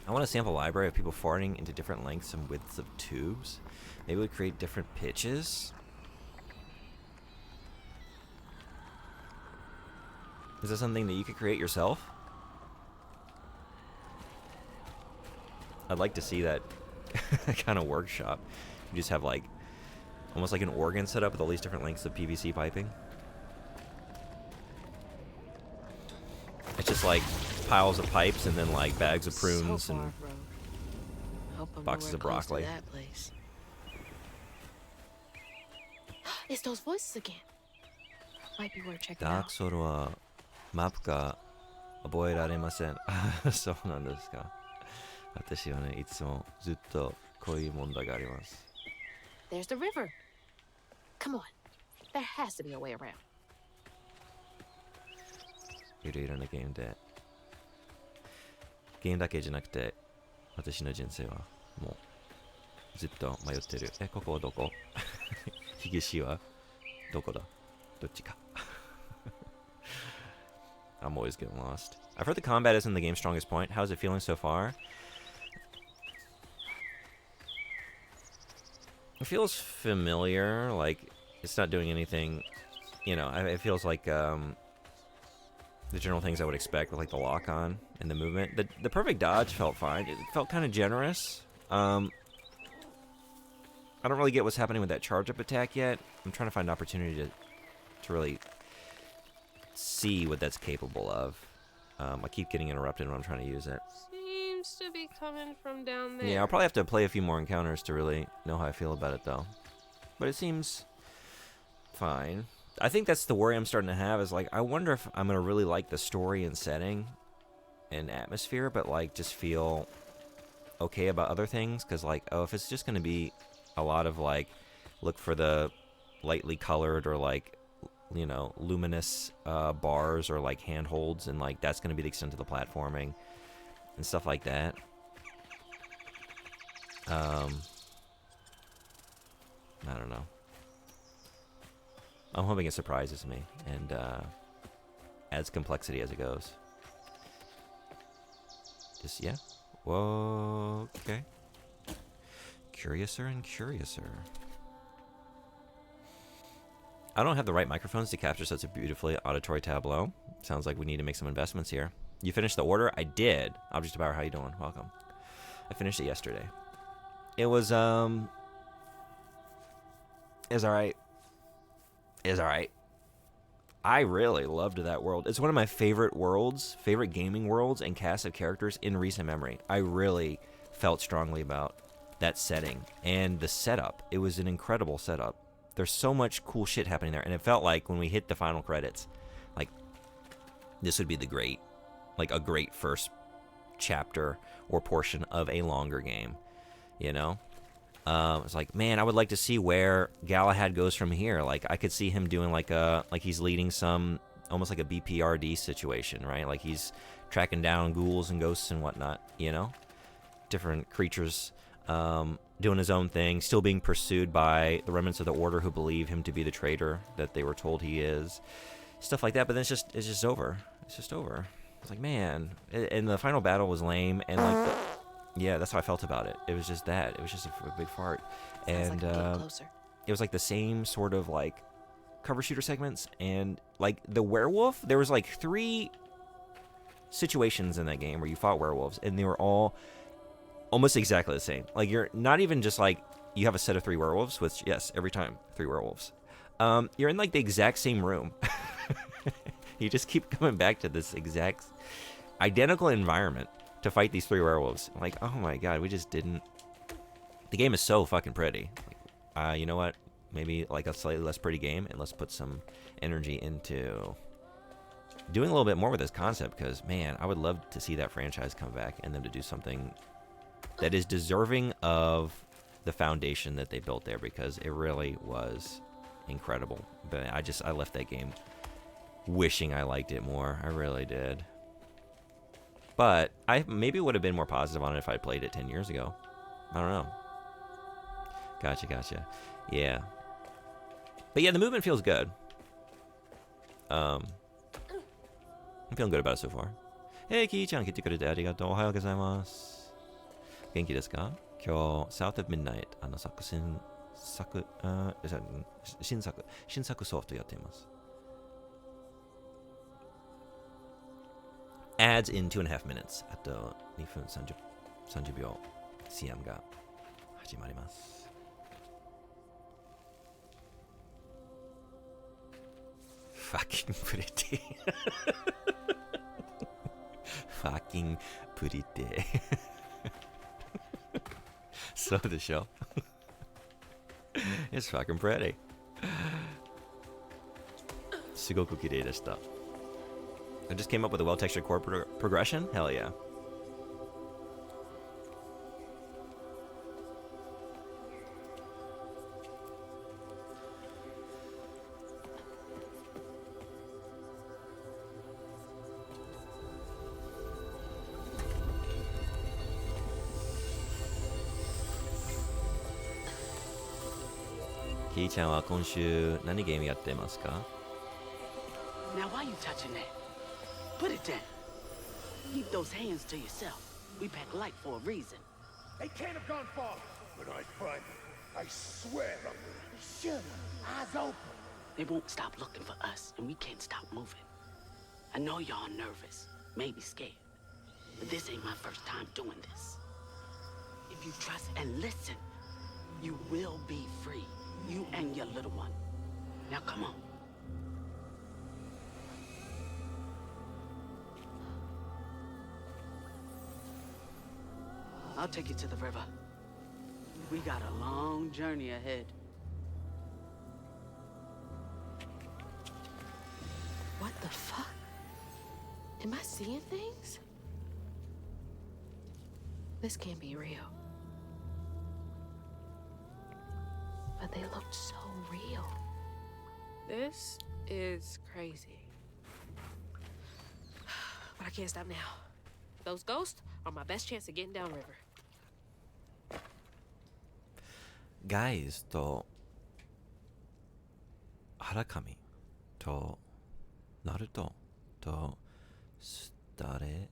I want a sample library of people farting into different lengths and widths of tubes. Maybe we create different pitches. Is that something that you could create yourself? I'd like to see that kind of workshop. You just have like almost like an organ set up with all these different lengths of PVC piping. It's just like piles of pipes and then like bags of prunes so far, and bro. Hope I'm boxes of nowhere close to broccoli. that place. It's those voices again. Might be worth checking ダー out. クソウルはマップが覚えられません。そうなんですか。私はね、いつもずっとこういう問題があります。There's the river. Come on. There has to be a way around. いろいろなゲームで。ゲームだけじゃなくて、私の人生はもうずっと迷ってる。ここはどこ東はどこだどっちかI'm always getting lost. I've heard the combat isn't the game's strongest point. How's it feeling so far? It feels familiar, like it's not doing anything, you know, it feels like the general things I would expect with like the lock on and the movement. The perfect dodge felt fine. It felt kind of generous. I don't really get what's happening with that charge up attack yet. I'm trying to find an opportunity to really see what that's capable of. I keep getting interrupted when I'm trying to use it. Seems to be coming from down there. Yeah, I'll probably have to play a few more encounters to really know how I feel about it, though. But it seems fine. I think that's the worry I'm starting to have is, like, I wonder if I'm going to really like the story and setting and atmosphere, but, like, just feel okay about other things. Because, like, oh, if it's just going to be a lot of, like, look for the lightly colored or, like, you know, luminous bars or, like, handholds, and, like, that's going to be the extent of the platforming and stuff like that. I don't know. I'm hoping it surprises me and adds complexity as it goes. Just, yeah. Whoa, okay. Curiouser and curiouser. I don't have the right microphones to capture such a beautifully auditory tableau. Sounds like we need to make some investments here. You finished the order? I did. Object of Power, how you doing? Welcome. I finished it yesterday. It was alright. It was alright. I really loved that world. It's one of my favorite worlds, favorite gaming worlds and cast of characters in recent memory. I really felt strongly about that setting and the setup. It was an incredible setup. There's so much cool shit happening there, and it felt like when we hit the final credits, like this would be the great, like a great first chapter or portion of a longer game, you know? It's like, man, I would like to see where Galahad goes from here. Like, I could see him doing like he's leading some, almost like a BPRD situation, right? Like he's tracking down ghouls and ghosts and whatnot, you know? Different creatures, doing his own thing, still being pursued by the remnants of the Order who believe him to be the traitor that they were told he is. Stuff like that, but then it's just over. It's just over. It's like, man, and the final battle was lame, and like, yeah, that's how I felt about it. It was just that. It was just a big fart. Sounds And like I'm getting closer. it was like the same sort of like cover shooter segments, and like the werewolf, there was like 3 situations in that game where you fought werewolves, and they were all almost exactly the same. Like, you're not even just like you have a set of 3 werewolves, which, yes, every time 3 werewolves. You're in like the exact same room. You just keep coming back to this exact identical environment to fight these 3 werewolves. I'm like, oh my god, we just didn't. The game is so fucking pretty. Like, you know what? Maybe like a slightly less pretty game, and let's put some energy into doing a little bit more with this concept because, man, I would love to see that franchise come back and them to do something that is deserving of the foundation that they built there because it really was incredible. But I left that game wishing I liked it more. I really did. But I maybe would have been more positive on it if I played it 10 years ago. I don't know. Gotcha. Yeah. But yeah, the movement feels good. I'm feeling good about it so far. Hey, Ki-chan, 来てくれてありがとう。おはようございます。元気ですか？今日、South of Midnight、新作ソフトやっています。Ads in 2.5 minutes. あと2分30秒 CM が始まります。Fucking pretty. Fucking pretty. そうでしょIt's fucking pretty. すごく綺麗でした。I just came up with a well-textured chord progression? Hell yeah. Ki-chan は今週何ゲームやってますか? Now why you touching that? Put it down. Keep those hands to yourself. We pack light for a reason. They can't have gone far. When I find them, I swear I will. Shut up. Eyes open. They won't stop looking for us, and we can't stop moving. I know y'all nervous, maybe scared, but this ain't my first time doing this. If you trust and listen, you will be free. You and your little one. Now come on. I'll take you to the river. We got a long journey ahead. What the fuck? Am I seeing things? This can't be real. But they looked so real. This is crazy. But I can't stop now. Those ghosts are my best chance of getting downriver. Guys とハラカミとナルトとスタレ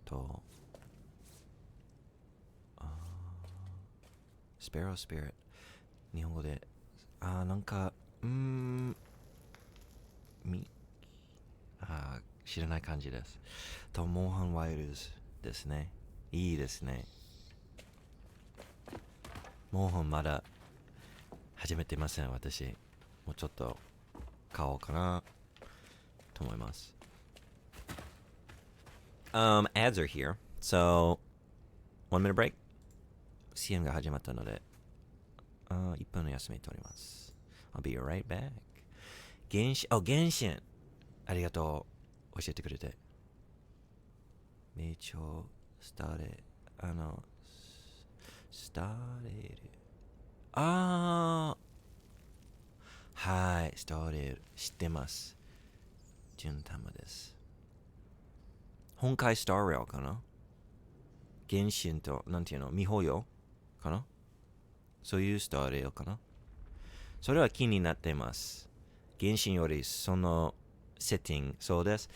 とスペロースピリット日本語でなんか知らない感じですとモーハン・ワイルズですねいいですねモーハンまだ始めてません私もうちょっと買おうかなと思います ads are here so 1 minute break CM が始まったので1分の休み取ります I'll be right back 原神ありがとう教えてくれて名称スターレスターレルはいスターレル知ってますジュンタムです本会スターレルかな原神となんていうの未保養かなそういうスターレルかなそれは気になっています原神よりそのセッティングそうです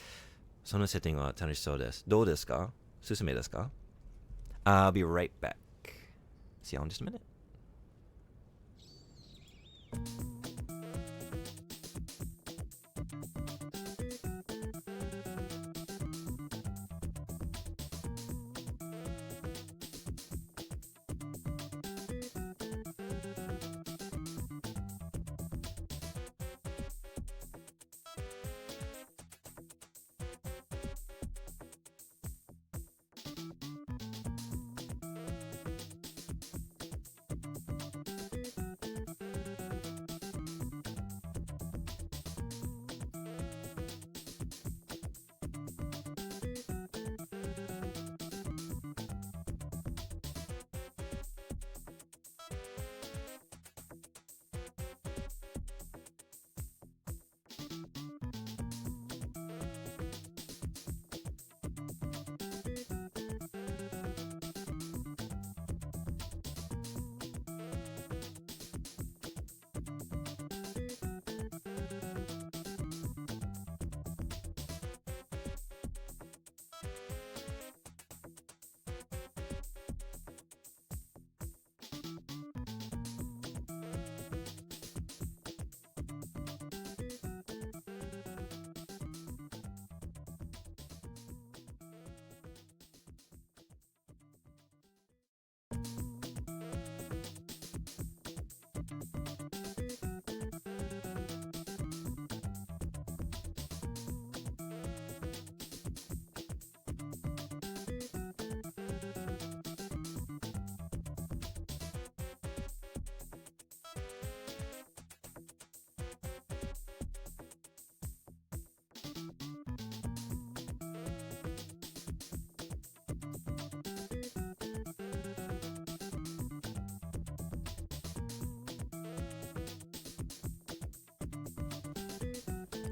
そのセッティングは楽しそうですどうですかおすすめですか I'll be right back see you in just a minute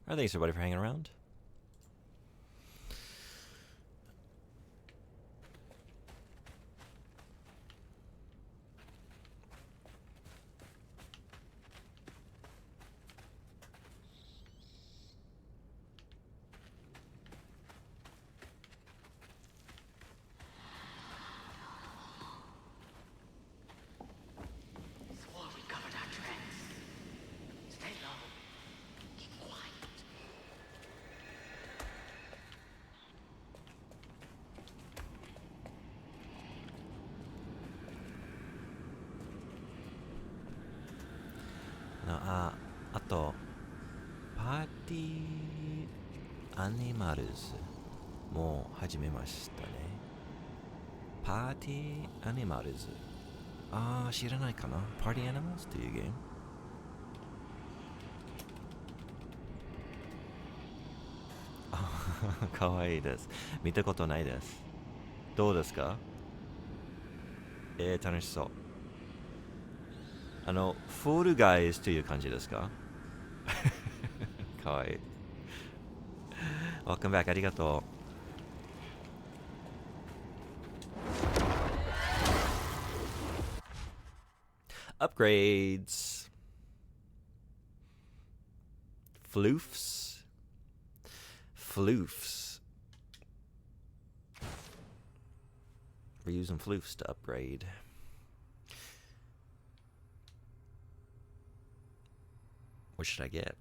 All right, thanks everybody for hanging around. Swore we covered our tracks. Stay low. Keep quiet.あとパーティーアニマルズもう始めましたね。パーティーアニマルズ、あー知らないかな。パーティーアニマルズというゲーム。かわいいです。見たことないです。どうですか？楽しそう。フォールガイズという感じですか？かわいい。Welcome back、ありがとう。Upgrades. Floofs. Floofs. We're using floofs to upgrade. What should I get?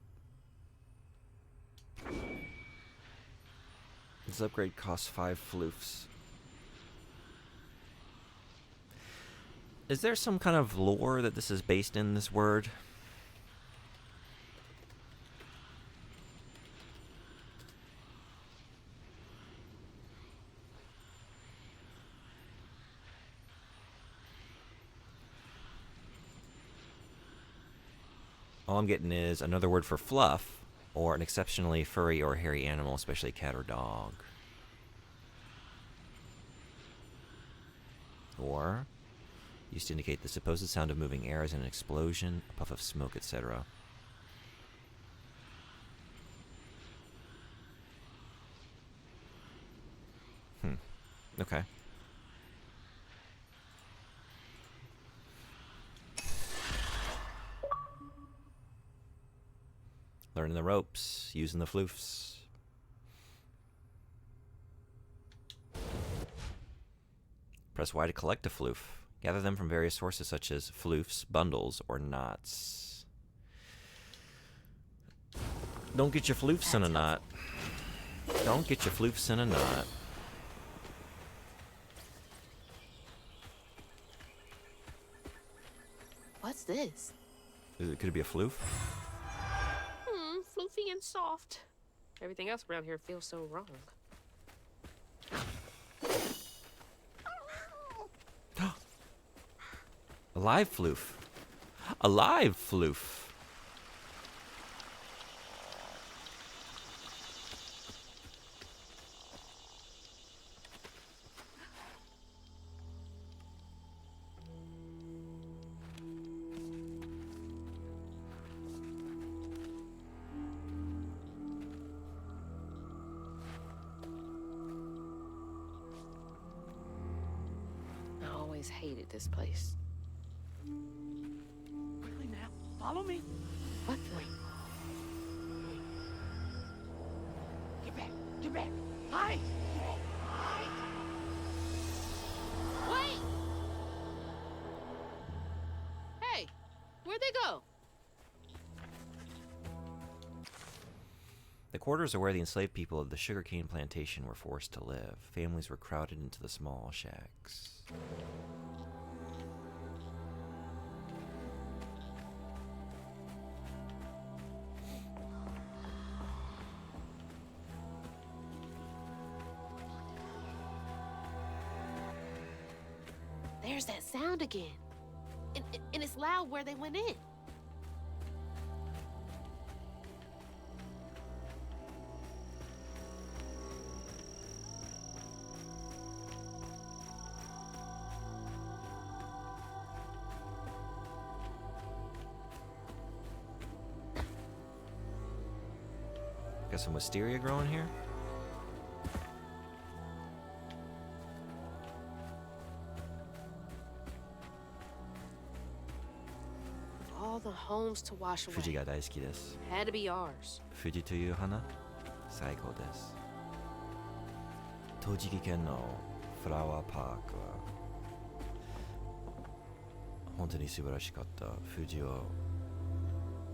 This upgrade costs 5 floofs. Is there some kind of lore that this is based in, this word? All I'm getting is another word for fluff, or an exceptionally furry or hairy animal, especially a cat or dog. Or, used to indicate the supposed sound of moving air as an explosion, a puff of smoke, etc. Okay. Learning the ropes, using the floofs. Press Y to collect a floof. Gather them from various sources such as floofs, bundles, or knots. Don't get your floofs in a knot. Don't get your floofs in a knot. What's this? Could it be a floof? Floofy and soft. Everything else around here feels so wrong. A live floof. A live floof. I always hated this place. Quickly now, follow me. What the? Wait. Get back, get back. Hide. Hide. Wait! Hey, where'd they go? The quarters are where the enslaved people of the sugarcane plantation were forced to live. Families were crowded into the small shacks. There's that sound again. And it's loud where they went in. Got some wisteria growing here. Of all the homes to wash away, 富士が大好きです。 had to be ours. 富士という花、最高です。栃木県のフラワーパークは本当に素晴らしかった。富士は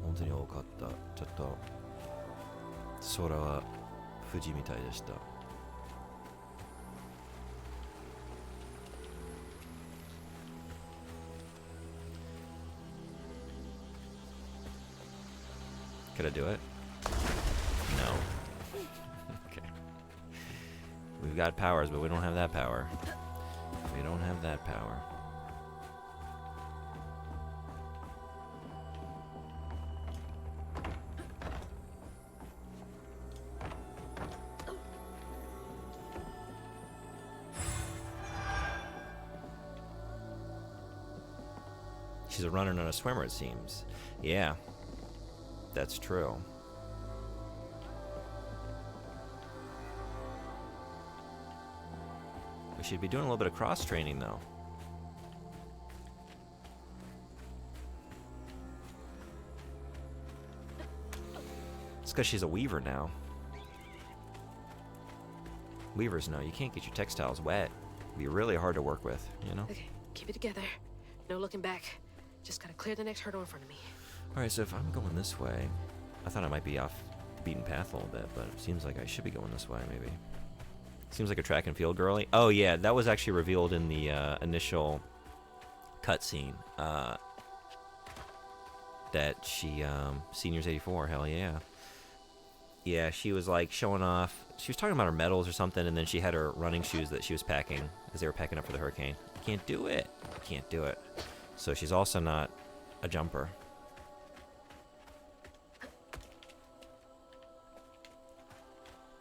本当に多かった。ちょっと空は富士みたいでした。Could I do it? No. Okay. We've got powers, but we don't have that power. We don't have that power. She's a runner, not a swimmer, it seems. Yeah. That's true. We should be doing a little bit of cross training though. It's because she's a weaver now. Weavers know you can't get your textiles wet. It'd be really hard to work with, you know? Okay, keep it together. No looking back. Just gotta clear the next hurdle in front of me. Alright, so if I'm going this way, I thought I might be off the beaten path a little bit, but it seems like I should be going this way, maybe. Seems like a track and field girly. Oh yeah, that was actually revealed in the initial cutscene. That she, Seniors 84, hell yeah. Yeah, she was like showing off. She was talking about her medals or something, and then she had her running shoes that she was packing as they were packing up for the hurricane. Can't do it. Can't do it. So she's also not a jumper.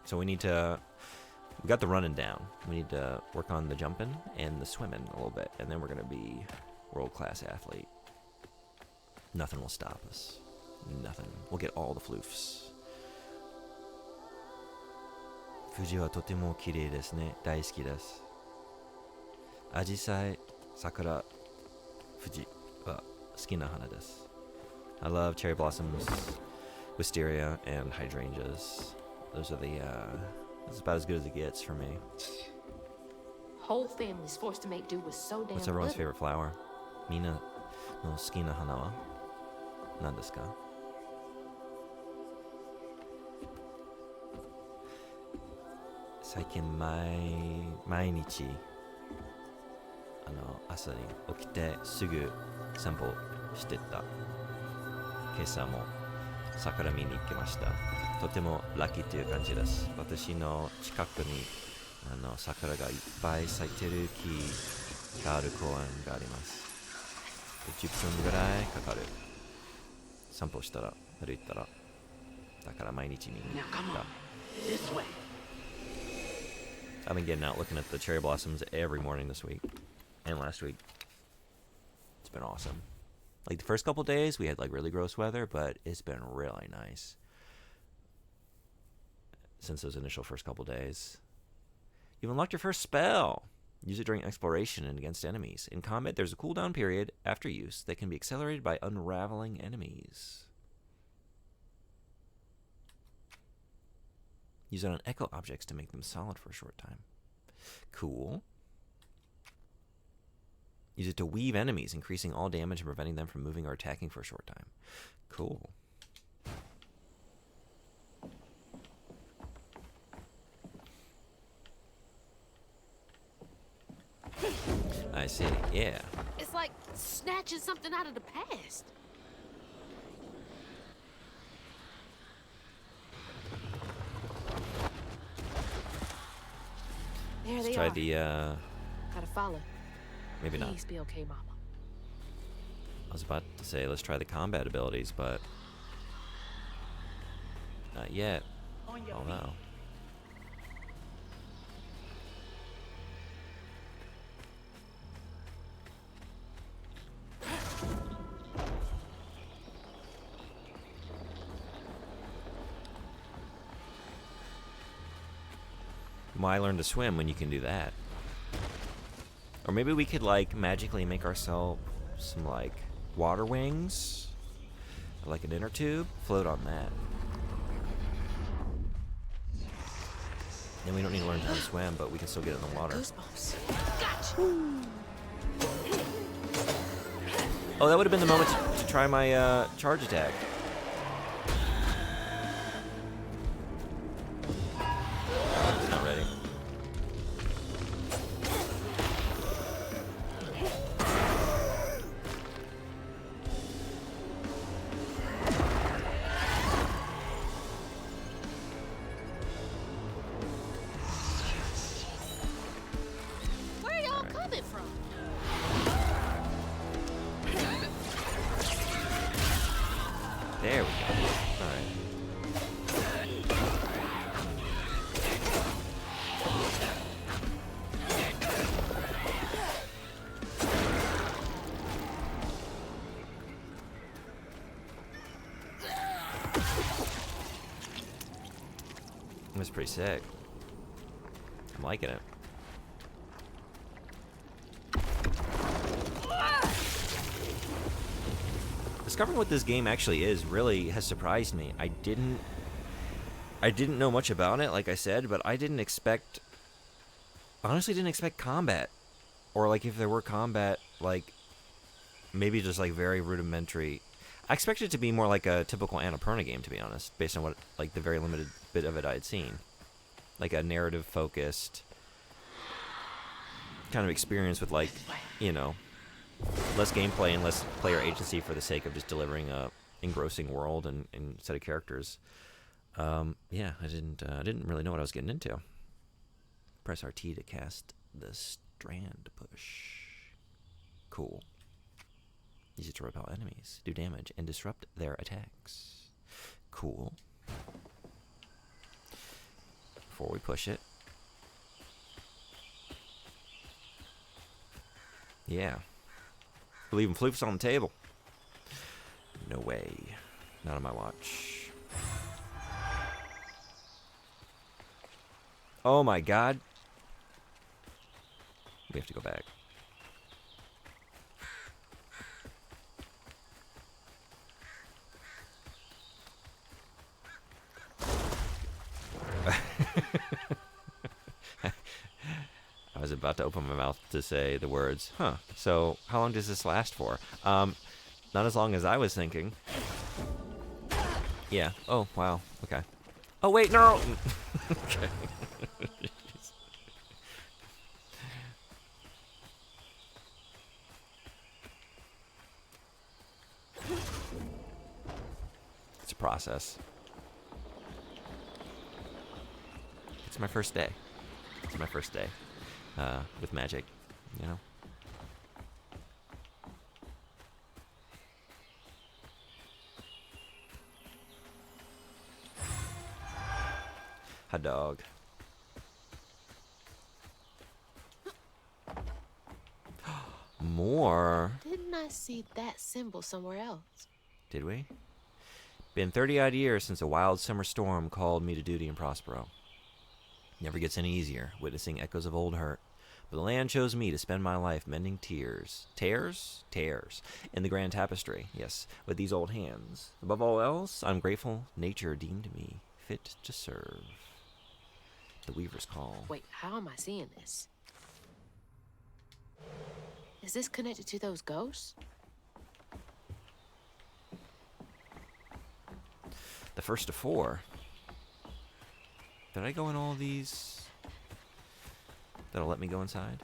So we got the running down. We need to work on the jumping and the swimming a little bit, and then we're gonna be world-class athlete. Nothing will stop us. Nothing. We'll get all the floofs. Fuji wa totemo kirei desu ne. Daisuki desu. Ajisai, sakura, Fuji wa suki na hana desu. I love cherry blossoms, wisteria, and hydrangeas. Those are the, this is about as good as it gets for me. Whole family's forced to make do with so damn What's everyone's little. favorite flower? Mina no suki na hana wa nan desu ka? Saikin mainichi asa ni okite sugu sanpo shite ta. Kesa mo sakura mi ni ikimashita. とてもラッキーという感じです。私の近くに桜がいっぱい咲いてる木がある公園があります。10分ぐらいかかる。散歩したら、歩いたら。だから毎日見に行った。I've been getting out looking at the cherry blossoms every morning this week and last week. It's been awesome. Like the first couple days, we had like really gross weather, but it's been really nice. Since those initial first couple days. You've unlocked your first spell. Use it during exploration and against enemies. In combat, there's a cooldown period after use that can be accelerated by unraveling enemies. Use it on echo objects to make them solid for a short time. Cool. Use it to weave enemies, increasing all damage and preventing them from moving or attacking for a short time. Cool. I see, yeah. It's like snatching something out of the past. There Let's they try are. the Gotta follow. maybe not. Please be okay, Mama. I was about to say, let's try the combat abilities, but not yet. Oh no. Why learn to swim when you can do that? Or maybe we could like magically make ourselves some like water wings, or like an inner tube, float on that. Then we don't need to learn how to swim, but we can still get in the water. Goosebumps. Oh, that would have been the moment to try my charge attack. It's not ready. Where are y'all coming from? There we go. All right. That's pretty sick. I'm liking it. Discovering what this game actually is really has surprised me. I didn't know much about it, like I said, but I didn't expect, honestly didn't expect combat. Or like if there were combat, like maybe just like very rudimentary. I expected it to be more like a typical Annapurna game, to be honest, based on what like the very limited bit of it I had seen. Like a narrative focused kind of experience with like, you know, less gameplay and less player agency for the sake of just delivering a engrossing world and set of characters. Yeah, I didn't really know what I was getting into. Press RT to cast the Strand Push. Cool. Use it to repel enemies, do damage, and disrupt their attacks. Cool. Before we push it. Yeah. Leaving floofs on the table. No way. Not on my watch. Oh my god. We have to go back. I was about to open my mouth to say the words, huh, so how long does this last for? Not as long as I was thinking. Yeah. Oh, wow. Okay. Oh, wait, no! Okay. It's a process. It's my first day. It's my first day with Magic, you know? Hot dog. More. Didn't I see that symbol somewhere else? Did we? Been 30-odd years since a wild summer storm called me to duty in Prospero. Never gets any easier, witnessing echoes of old hurt. But the land chose me to spend my life mending tears. Tears? Tears. In the grand tapestry, yes, with these old hands. Above all else, I'm grateful nature deemed me fit to serve. The Weaver's Call. Wait, how am I seeing this? Is this connected to those ghosts? The first of 4. Did I go in all these? That'll let me go inside?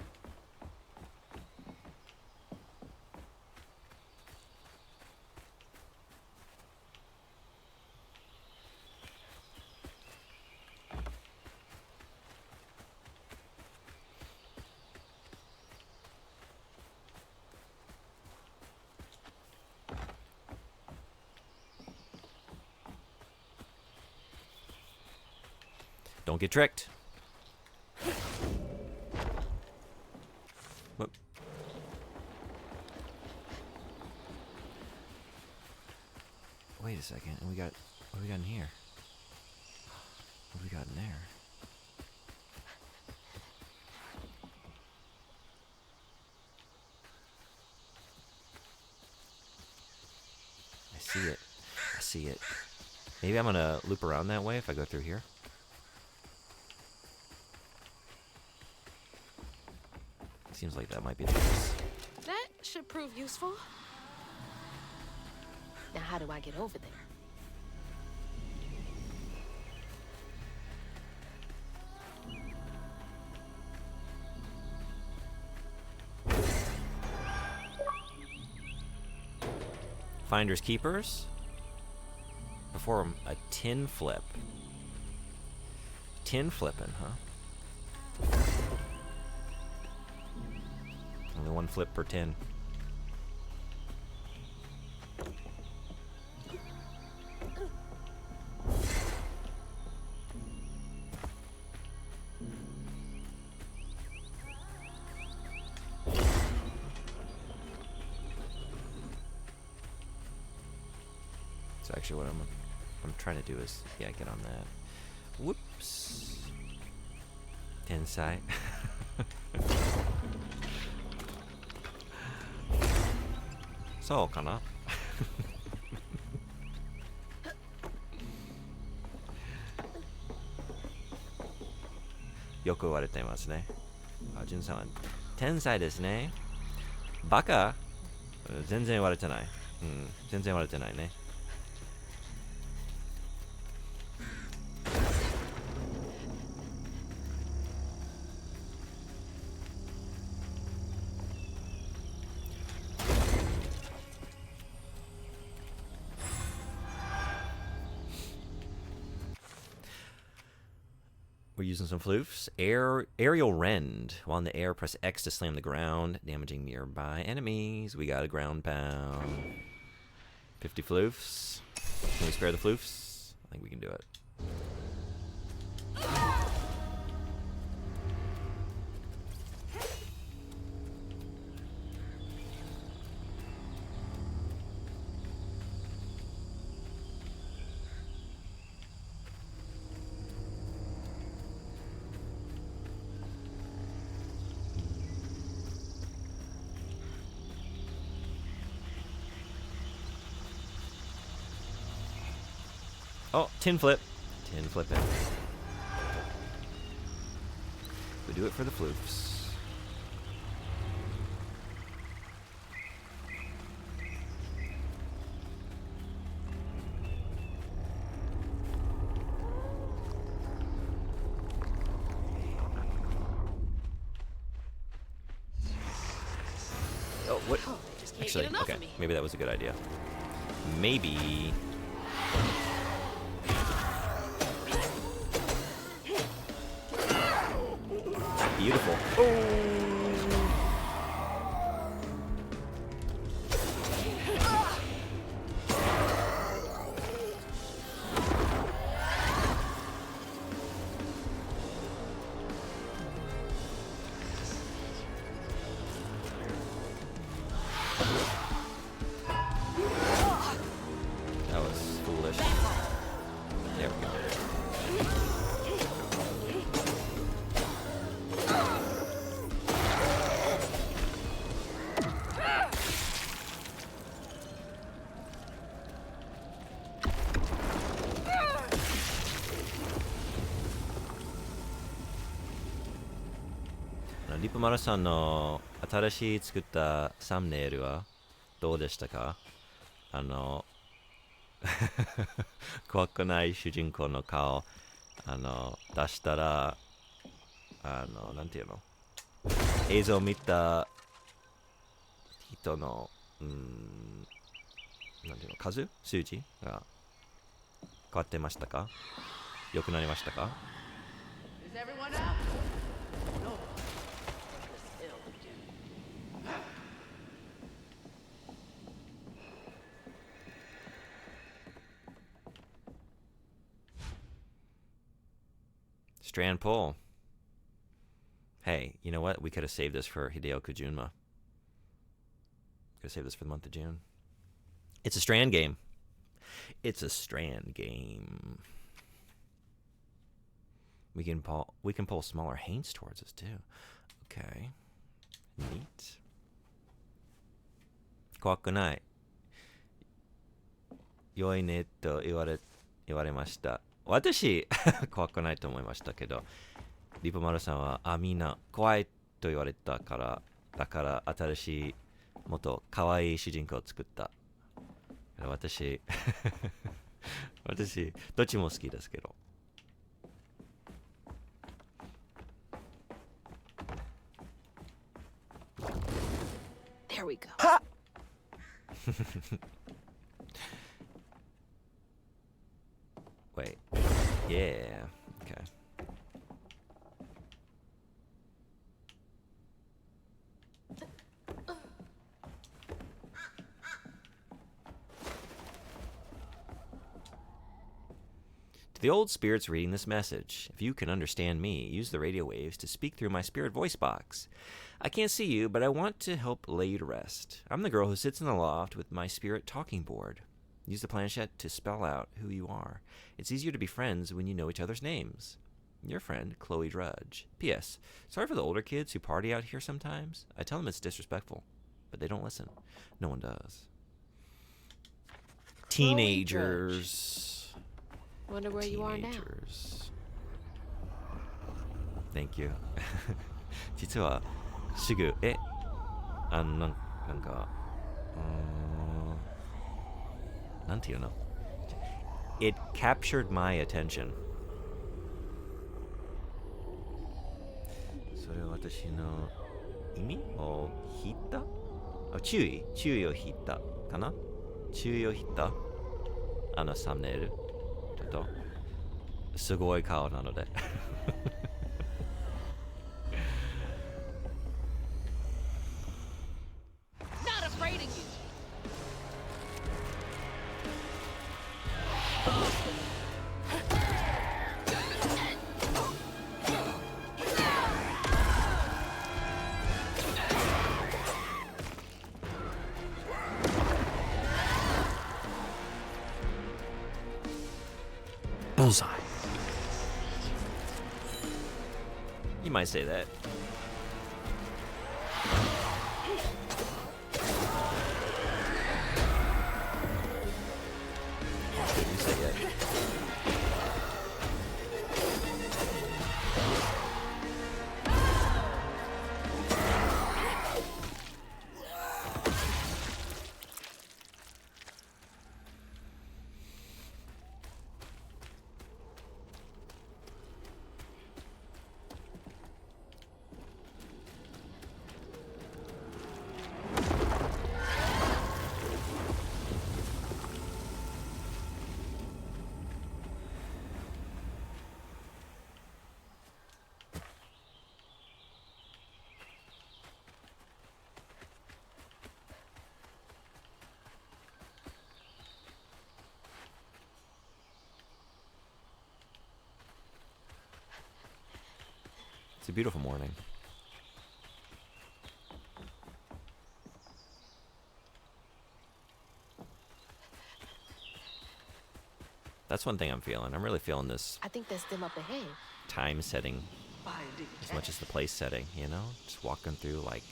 Don't get tricked. Whoop. Wait a second. What do we got in here? What do we got in there? I see it. I see it. Maybe I'm gonna loop around that way if I go through here. Seems like that might be the case. That should prove useful. Now, how do I get over there? Finders keepers. Perform a tin flip. Tin flipping, huh? Only one flip per tin. So actually what I'm trying to do is, yeah, get on that. Whoops. Tensai. So, kana? よく言われていますね。あ、ジュンさんは天才ですね。バカ？全然言われてない。うん、全然言われてないね。We're using some floofs. Aerial Rend. While in the air, press X to slam the ground, damaging nearby enemies. We got a ground pound. 50 floofs. Can we spare the floofs? I think we can do it. Oh, tin flip. Tin flip it. We do it for the floofs. Oh, what? Actually, okay, maybe that was a good idea. Maybe... Beautiful. That was foolish. There we go.リプマルさんの新しい作ったサムネイルはどうでしたか？怖くない主人公の顔出したらなんていうの、映像を見た人のなんていうの、数字が変わってましたか？良くなりましたか？ Strand pull. Hey, you know what? We could have saved this for Hideo Kojima. Could have saved this for the month of June. It's a Strand game. It's a Strand game. We can pull smaller Haints towards us too. Okay. Neat. 怖くない。良いねと言われました。私怖くないと思いましたけど、リポマルさんはみんな怖いと言われたから、だから新しいもっと可愛い主人公を作った。私どっちも好きですけど。There we go. Wait. Yeah. Okay. To the old spirits reading this message, if you can understand me, use the radio waves to speak through my spirit voice box. I can't see you, but I want to help lay you to rest. I'm the girl who sits in the loft with my spirit talking board. Use the planchette to spell out who you are. It's easier to be friends when you know each other's names. Your friend, Chloe Drudge. P.S. Sorry for the older kids who party out here sometimes. I tell them it's disrespectful, but they don't listen. No one does. Teenagers. Wonder where you are now. Thank you. 実はすぐなんかなんていうの It captured my attention. それは私の意味を引いた？注意を引いたかな？注意を引いた？サムネイルちょっとすごい顔なので。Bullseye. You might say that. You say it. It's a beautiful morning. That's one thing I'm feeling. I'm really feeling this. I think that's them up ahead. Time setting as much as the place setting, you know? Just walking through like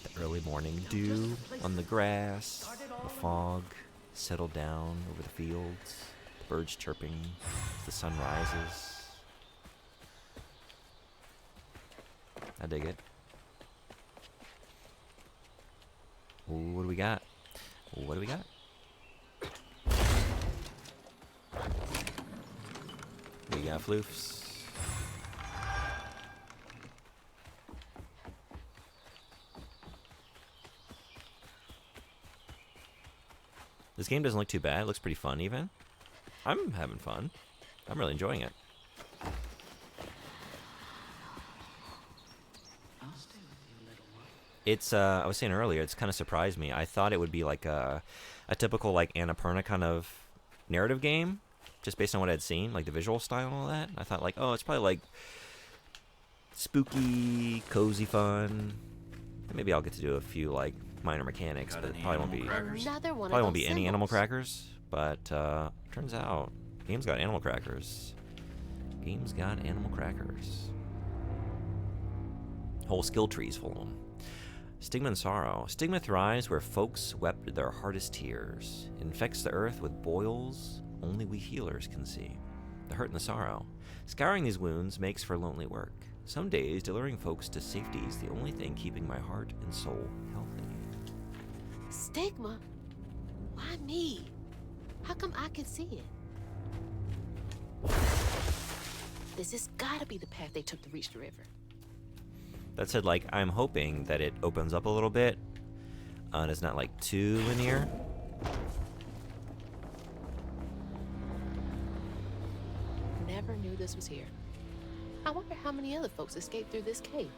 the early morning dew on the grass, the fog settled down over the fields, the birds chirping as the sun rises. I dig it. Ooh, what do we got? What do we got? We got floofs. This game doesn't look too bad. It looks pretty fun even. I'm having fun. I'm really enjoying it. It's I was saying earlier, it's kind of surprised me. I thought it would be like a typical like Annapurna kind of narrative game, just based on what I'd seen, like the visual style and all that. I thought like, oh, it's probably like spooky, cozy fun. And maybe I'll get to do a few like minor mechanics, but it probably won't be Another one probably of won't those be any animal symbols. crackers. But turns out, game's got animal crackers. Game's got animal crackers. Whole skill trees full of them. Stigma and sorrow. Stigma thrives where folks wept their hardest tears. Infects the earth with boils only we healers can see. The hurt and the sorrow. Scouring these wounds makes for lonely work. Some days, delivering folks to safety is the only thing keeping my heart and soul healthy. Stigma? Why me? How come I can see it? This has gotta be the path they took to reach the river. That said, like, I'm hoping that it opens up a little bit, and it's not, like, too linear. Never knew this was here. I wonder how many other folks escaped through this cave.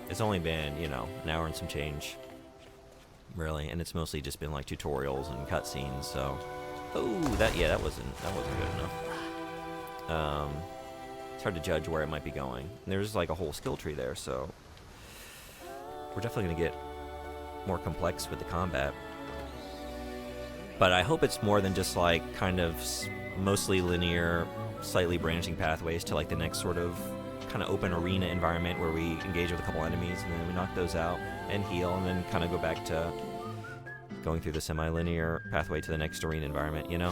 It's only been, you know, an hour and some change, really, and it's mostly just been, like, tutorials and cutscenes, so... Oh, that wasn't good enough. It's hard to judge where it might be going. And there's like a whole skill tree there, so we're definitely gonna get more complex with the combat. But I hope it's more than just like kind of mostly linear, slightly branching pathways to like the next sort of kind of open arena environment where we engage with a couple enemies and then we knock those out and heal and then kind of go back to going through the semi-linear pathway to the next arena environment, you know?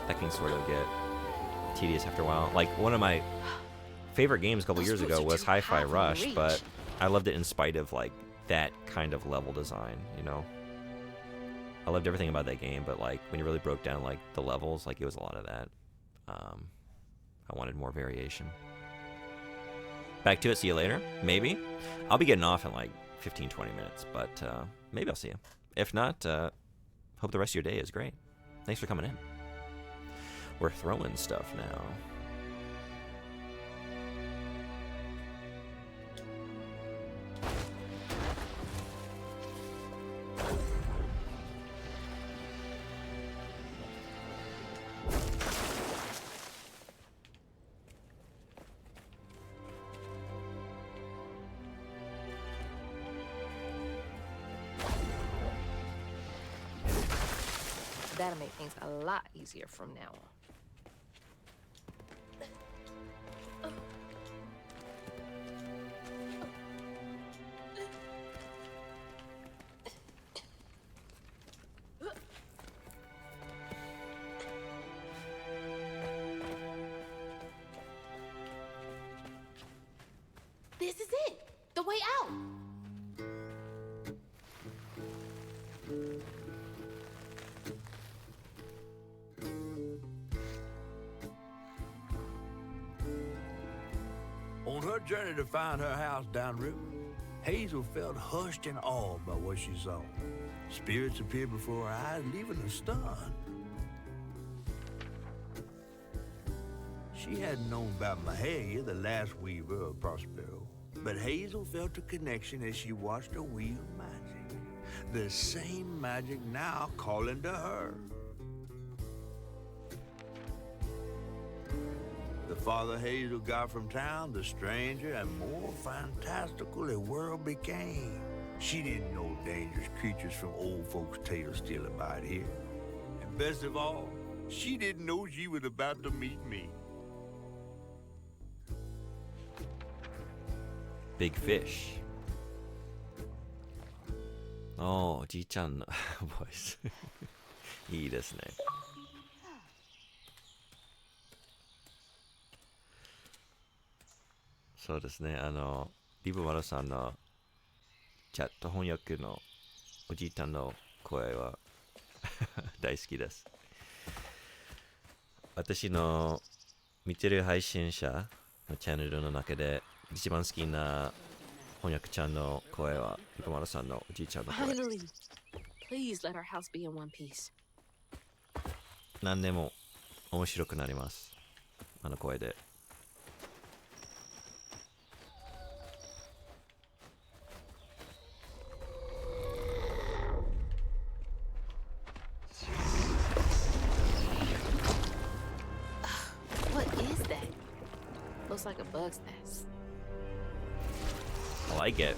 That can sort of get tedious after a while. Like, one of my favorite games a couple years ago was Hi-Fi Rush, but I loved it in spite of, like, that kind of level design, you know? I loved everything about that game, but, like, when you really broke down, like, the levels, like, it was a lot of that. I wanted more variation. Back to it, see you later. Maybe. I'll be getting off in, like, 15, 20 minutes, but maybe I'll see you. If not, hope the rest of your day is great. Thanks for coming in. We're throwing stuff now. That'll make things a lot easier from now on. This is it! The way out! On her journey to find her house downriver, Hazel felt hushed and awed by what she saw. Spirits appeared before her eyes, leaving her stunned. She hadn't known about Mahalia, the last weaver of Prospero, but Hazel felt a connection as she watched her weave magic. The same magic now calling to her. The farther Hazel got from town, the stranger and more fantastical the world became. She didn't know dangerous creatures from old folks' tales still abide here. And best of all, she didn't know she was about to meet me. Big fish. Oh, じいちゃんのボイス。いいですね。そうですね、リブマルさんのチャット翻訳のおじいちゃんの声は大好きです。私の見てる配信者のチャンネルの中で一番好きな翻訳ちゃんの声はリブマルさんのおじいちゃんの声。Finally! Please let our house be in one piece. 何でも面白くなります。あの声で。Looks like a bug's nest. I like it.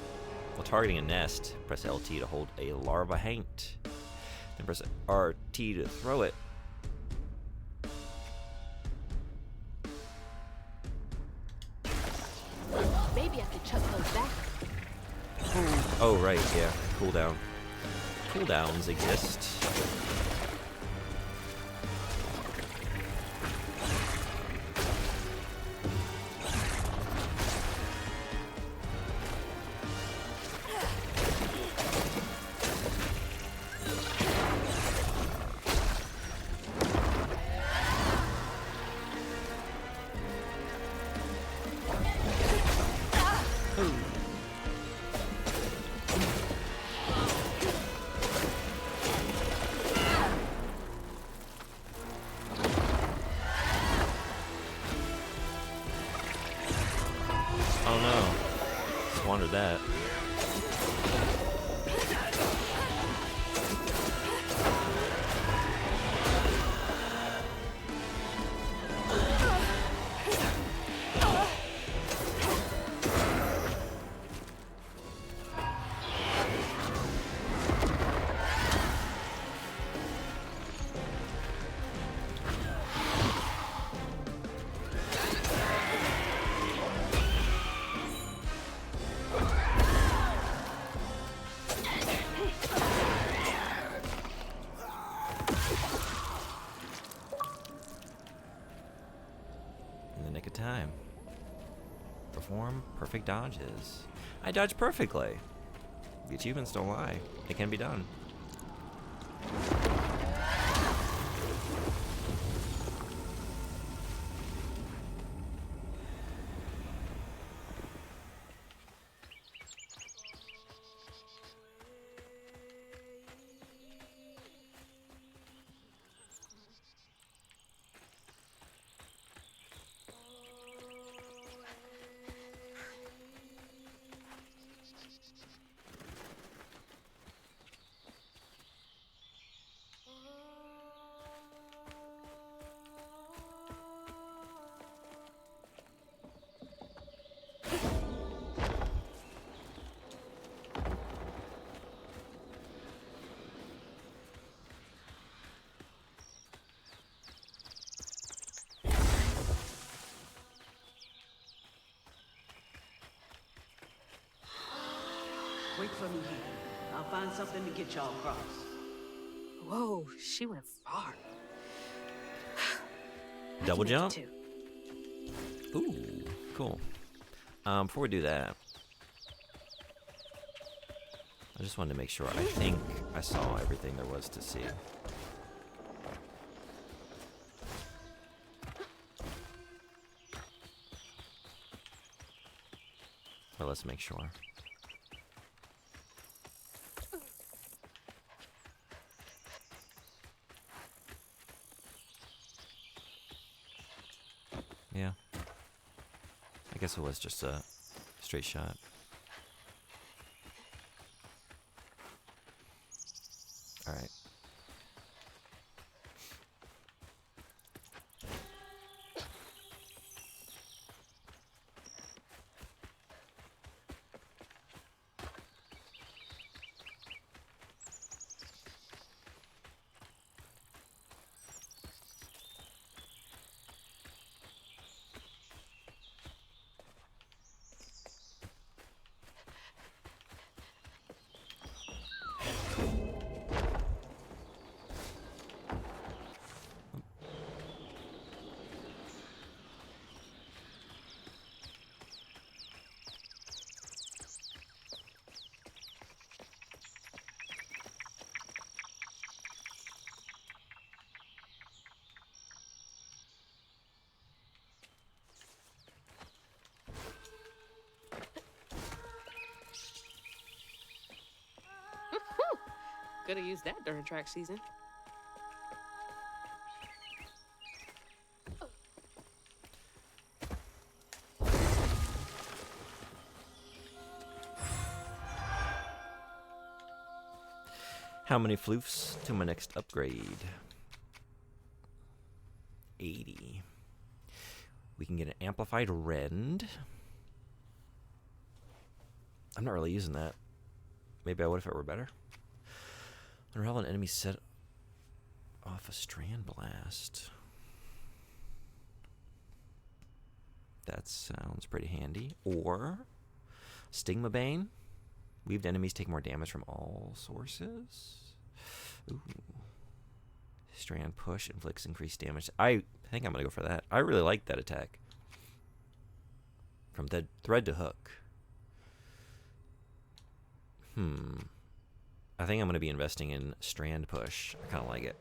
While targeting a nest, press LT to hold a larva hanged. Then press RT to throw it. Maybe I could chuck those back. Oh, right, yeah. Cooldown. Cooldowns exist. Oh no. Just wanted that. Time. Perform perfect dodges. I dodge perfectly. The achievements don't lie. It can be done. Wait for me here. I'll find something to get y'all across. Whoa, she went far. Double jump? Ooh, cool. Before we do that, I just wanted to make sure. I think I saw everything there was to see. But let's make sure. Yeah. I guess it was just a straight shot. All right. Could have used that during track season. How many floofs to my next upgrade? 80. We can get an amplified rend. I'm not really using that. Maybe I would if it were better. Unravel an enemy set off a strand blast. That sounds pretty handy. Or Stigma Bane. Weaved enemies take more damage from all sources. Ooh. Strand push inflicts increased damage. I think I'm going to go for that. I really like that attack. From thread to hook. I think I'm going to be investing in strand push. I kind of like it.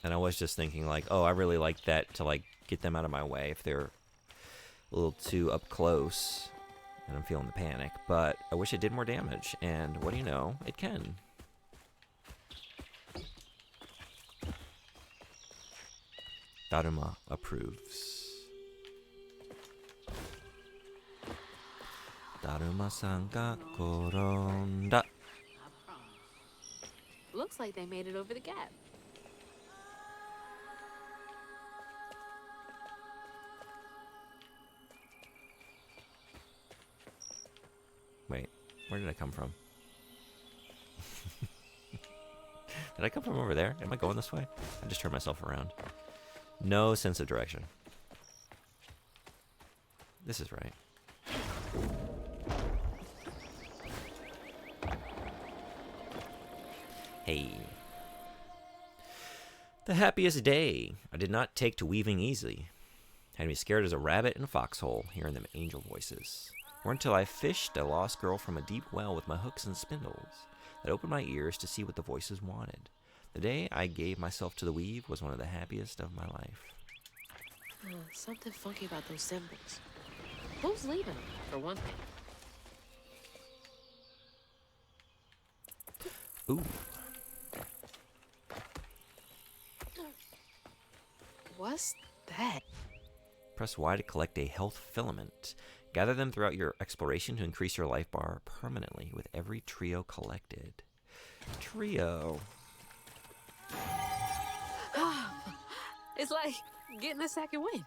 And I was just thinking like, oh, I really like that to like get them out of my way if they're a little too up close and I'm feeling the panic. But I wish it did more damage. And what do you know? It can. Daruma approves. Daruma-san ga koronda. Looks like they made it over the gap. Wait, where did I come from? Did I come from over there? Am I going this way? I just turned myself around. No sense of direction. This is right. Hey. The happiest day. I did not take to weaving easily. Had me scared as a rabbit in a foxhole, hearing them angel voices. Or until I fished a lost girl from a deep well with my hooks and spindles, that opened my ears to see what the voices wanted. The day I gave myself to the weave was one of the happiest of my life. Something funky about those symbols. Who's leaving them, for one thing? Ooh. What's that? Press Y to collect a health filament. Gather them throughout your exploration to increase your life bar permanently with every trio collected. Trio. It's like getting a second win.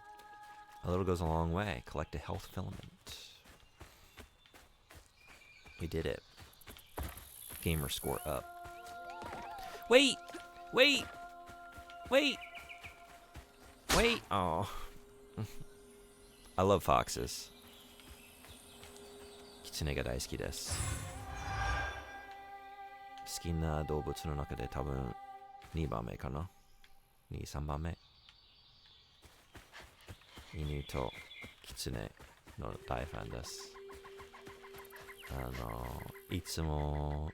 A little goes a long way. Collect a health filament. We did it. Gamer score up. Wait! Wait! Wait! Wait! Oh. I love foxes. Kitsune ga daisuki desu. 好きな動物の中で多分2番目かな。2、3番目。犬とキツネの大ファンです。いつも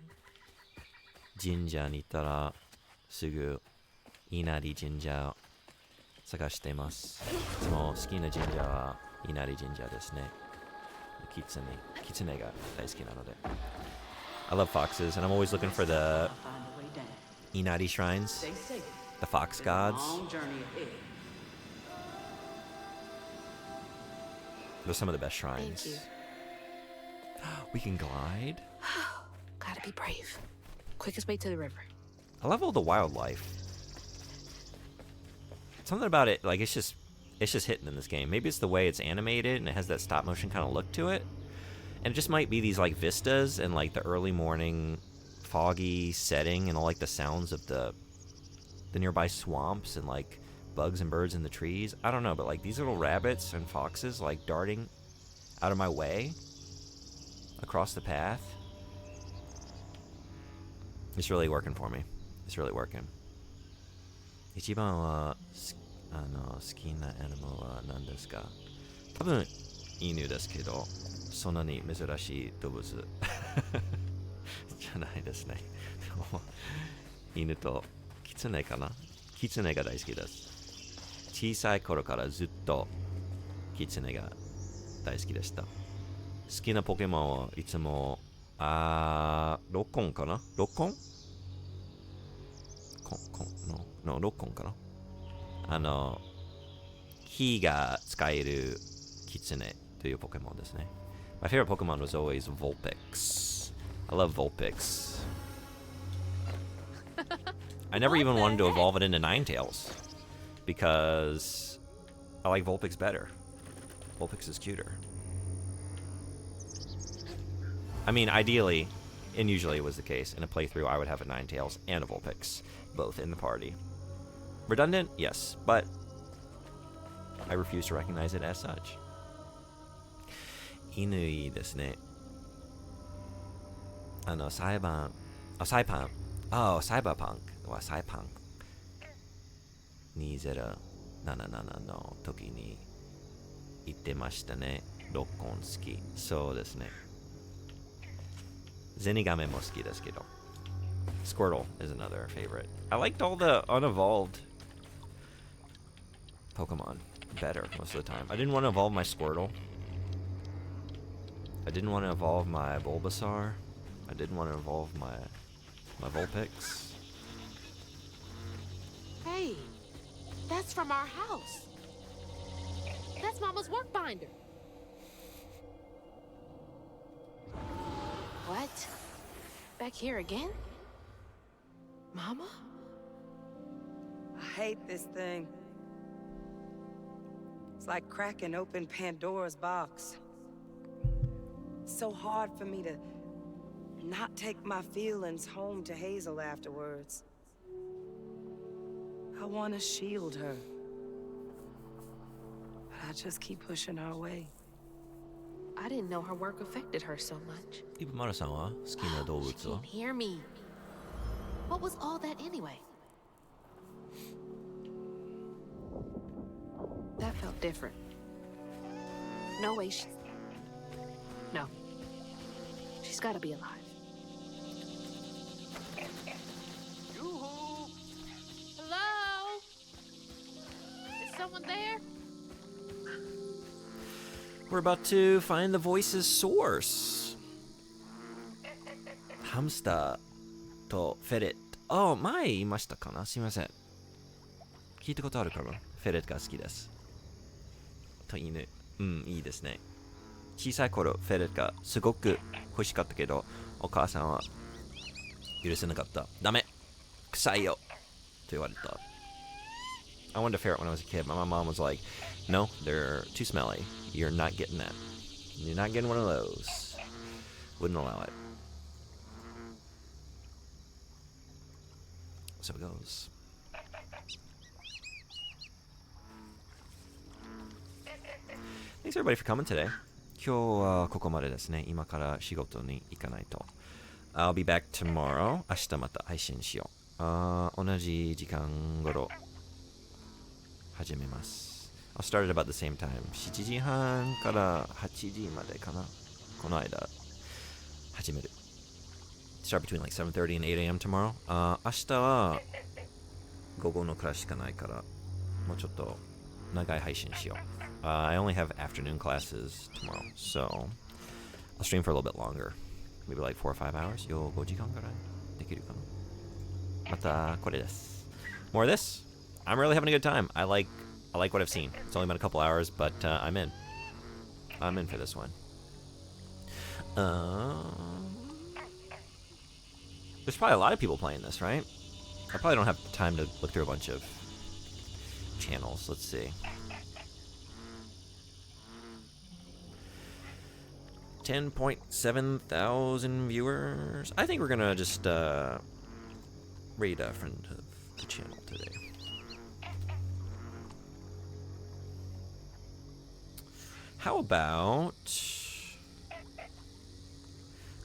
神社に行ったらすぐ稲荷神社を探しています。いつも好きな神社は稲荷神社ですね。キツネが大好きなので。I love foxes, and I'm always looking for the Inari shrines, the fox gods. Those are some of the best shrines. Thank you. We can glide. Gotta be brave. Quickest way to the river. I love all the wildlife. Something about it, like it's just hitting in this game. Maybe it's the way it's animated and it has that stop motion kind of look to it. And it just might be these like vistas and like the early morning foggy setting and all like the sounds of the nearby swamps and like bugs and birds in the trees. I don't know, but like these little rabbits and foxes like darting out of my way across the path. It's really working for me. It's really working. 一番は好きなアニメは何ですか？多分犬ですけど。そんなに珍しい動物じゃないですね。犬とキツネかな。キツネが大好きです。小さい頃からずっとキツネが大好きでした。好きなポケモンはいつもロッコンかな。ロッコンロッコンかな。火が使えるキツネというポケモンですね。My favorite Pokemon was always Vulpix. I love Vulpix. I never even wanted to evolve it into Ninetales because I like Vulpix better. Vulpix is cuter. I mean, ideally, and usually it was the case, in a playthrough I would have a Ninetales and a Vulpix, both in the party. Redundant? Yes, but I refuse to recognize it as such. Inu ですね。サイパンはサイパン2077の時に言ってましたね。ロッコン好き。そうですね。ゼニガメも好きですけど。Squirtle is another favorite. I liked all the unevolved Pokemon better most of the time. I didn't want to evolve my Squirtle. I didn't want to evolve my Bulbasaur. I didn't want to evolve my Vulpix. Hey, that's from our house. That's Mama's work binder. What? Back here again? Mama? I hate this thing. It's like cracking open Pandora's box. It's so hard for me to not take my feelings home to Hazel afterwards. I want to shield her. But I just keep pushing her away. I didn't know her work affected her so much. イブマルさんは好きな動 She 物は can't hear me. What was all that anyway? That felt different. No way she's... No. She's gotta be alive. Hello? Is someone there? We're about to find the voice's source. Hamster とフェレット。前言いましたかな？すいません。聞いたことあるかな？フェレットが好きです。と犬。いいですね。小さい頃、フェレットがすごく欲しかったけど、お母さんは許せなかった。ダメ！臭いよ！と言われた。I wanted a ferret when I was a kid, but my mom was like, no, they're too smelly. You're not getting that. You're not getting one of those. Wouldn't allow it. So it goes. Thanks everybody for coming today. 今日はここまでですね。今から仕事に行かないと。I'll be back tomorrow. 明日また配信しよう。同じ時間頃始めます。I'll start at about the same time. 7時半から8時までかな。この間始める。Start between like 7:30 and 8 a.m. tomorrow. 明日は午後のクラスしかないから、もうちょっと長い配信しよう。I only have afternoon classes tomorrow, so I'll stream for a little bit longer. Maybe like 4 or 5 hours. 5時間ぐらいできるかな。またこれです。More of this. I'm really having a good time. I like what I've seen. It's only been a couple hours, but I'm in. I'm in for this one. There's probably a lot of people playing this, right? I probably don't have time to look through a bunch of channels. Let's see. 10.7 thousand viewers. I think we're gonna just raid a friend of the channel today. How about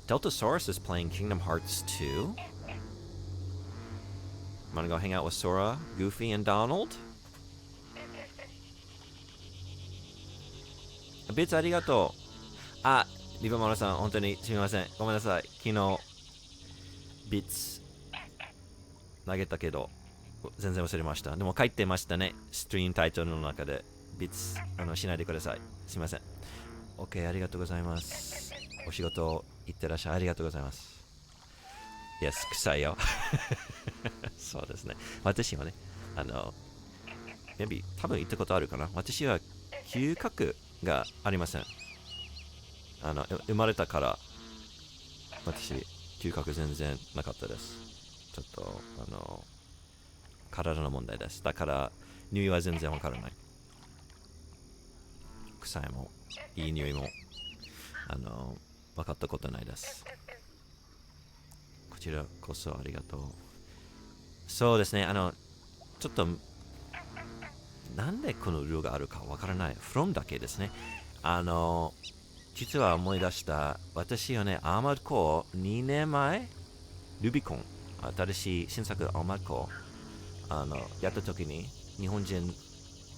Deltasaurus is playing Kingdom Hearts 2? I'm gonna go hang out with Sora, Goofy, and Donald. ビッツありがとう。リバマルさん、本当にすみません。ごめんなさい。昨日、ビッツ投げたけど、全然忘れました。でも書いてましたね。ストリームタイトルの中で。ビッツ、しないでください。すみません。OK、ありがとうございます。お仕事行ってらっしゃい。ありがとうございます。Yes、臭いよ。そうですね。私はね、maybe 多分行ったことあるかな。私は嗅覚がありません。生まれたから私嗅覚全然なかったです。ちょっと体の問題です。だから匂いは全然わからない。臭いもいい匂いも分かったことないです。こちらこそありがとう。そうですね、ちょっとなんでこのルールがあるかわからない。from だけですね。実は思い出した。私はね、アーマードコー2年前、ルビコン、新しい新作アーマードコー、やった時に、日本人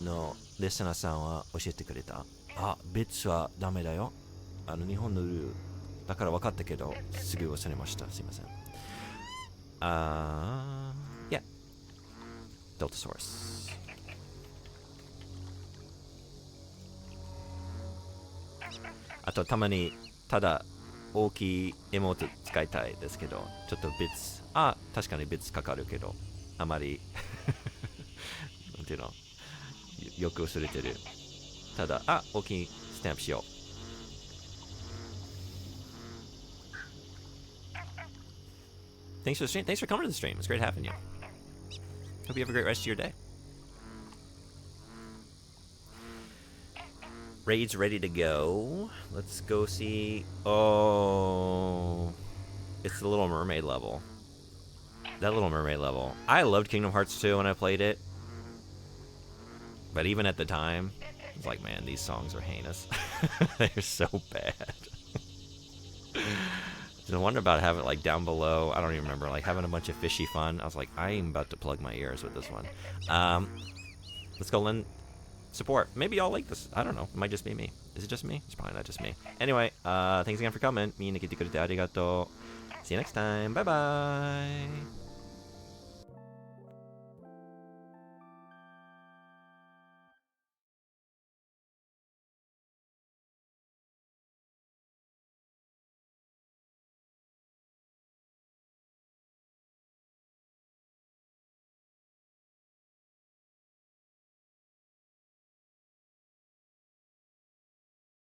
のレスナーさんは教えてくれた。ビッツはダメだよ。日本のルール。だから分かったけど、すぐ忘れました。すいません。yeah. Deltasaurus。あとたまにただ大きいエモート使いたいですけど、ちょっとビッツ、確かにビッツかかるけど、あまりなんていうの、よく忘れてる。ただ、大きいスタンプしよう。Thanks for the stream. Thanks for coming to the stream. It's great having you. Hope you have a great rest of your day. Raid's ready to go. Let's go see. Oh, it's the Little Mermaid level. That Little Mermaid level. I loved Kingdom Hearts 2 when I played it. But even at the time, I was like, man, these songs are heinous. They're so bad. The one about having like down below, I don't even remember, like having a bunch of fishy fun. I was like, I am about to plug my ears with this one. Let's go lend support. Maybe y'all like this. I don't know. It might just be me. Is it just me? It's probably not just me. Anyway, thanks again for coming. 見に来てくれてありがとう. See you next time. Bye bye.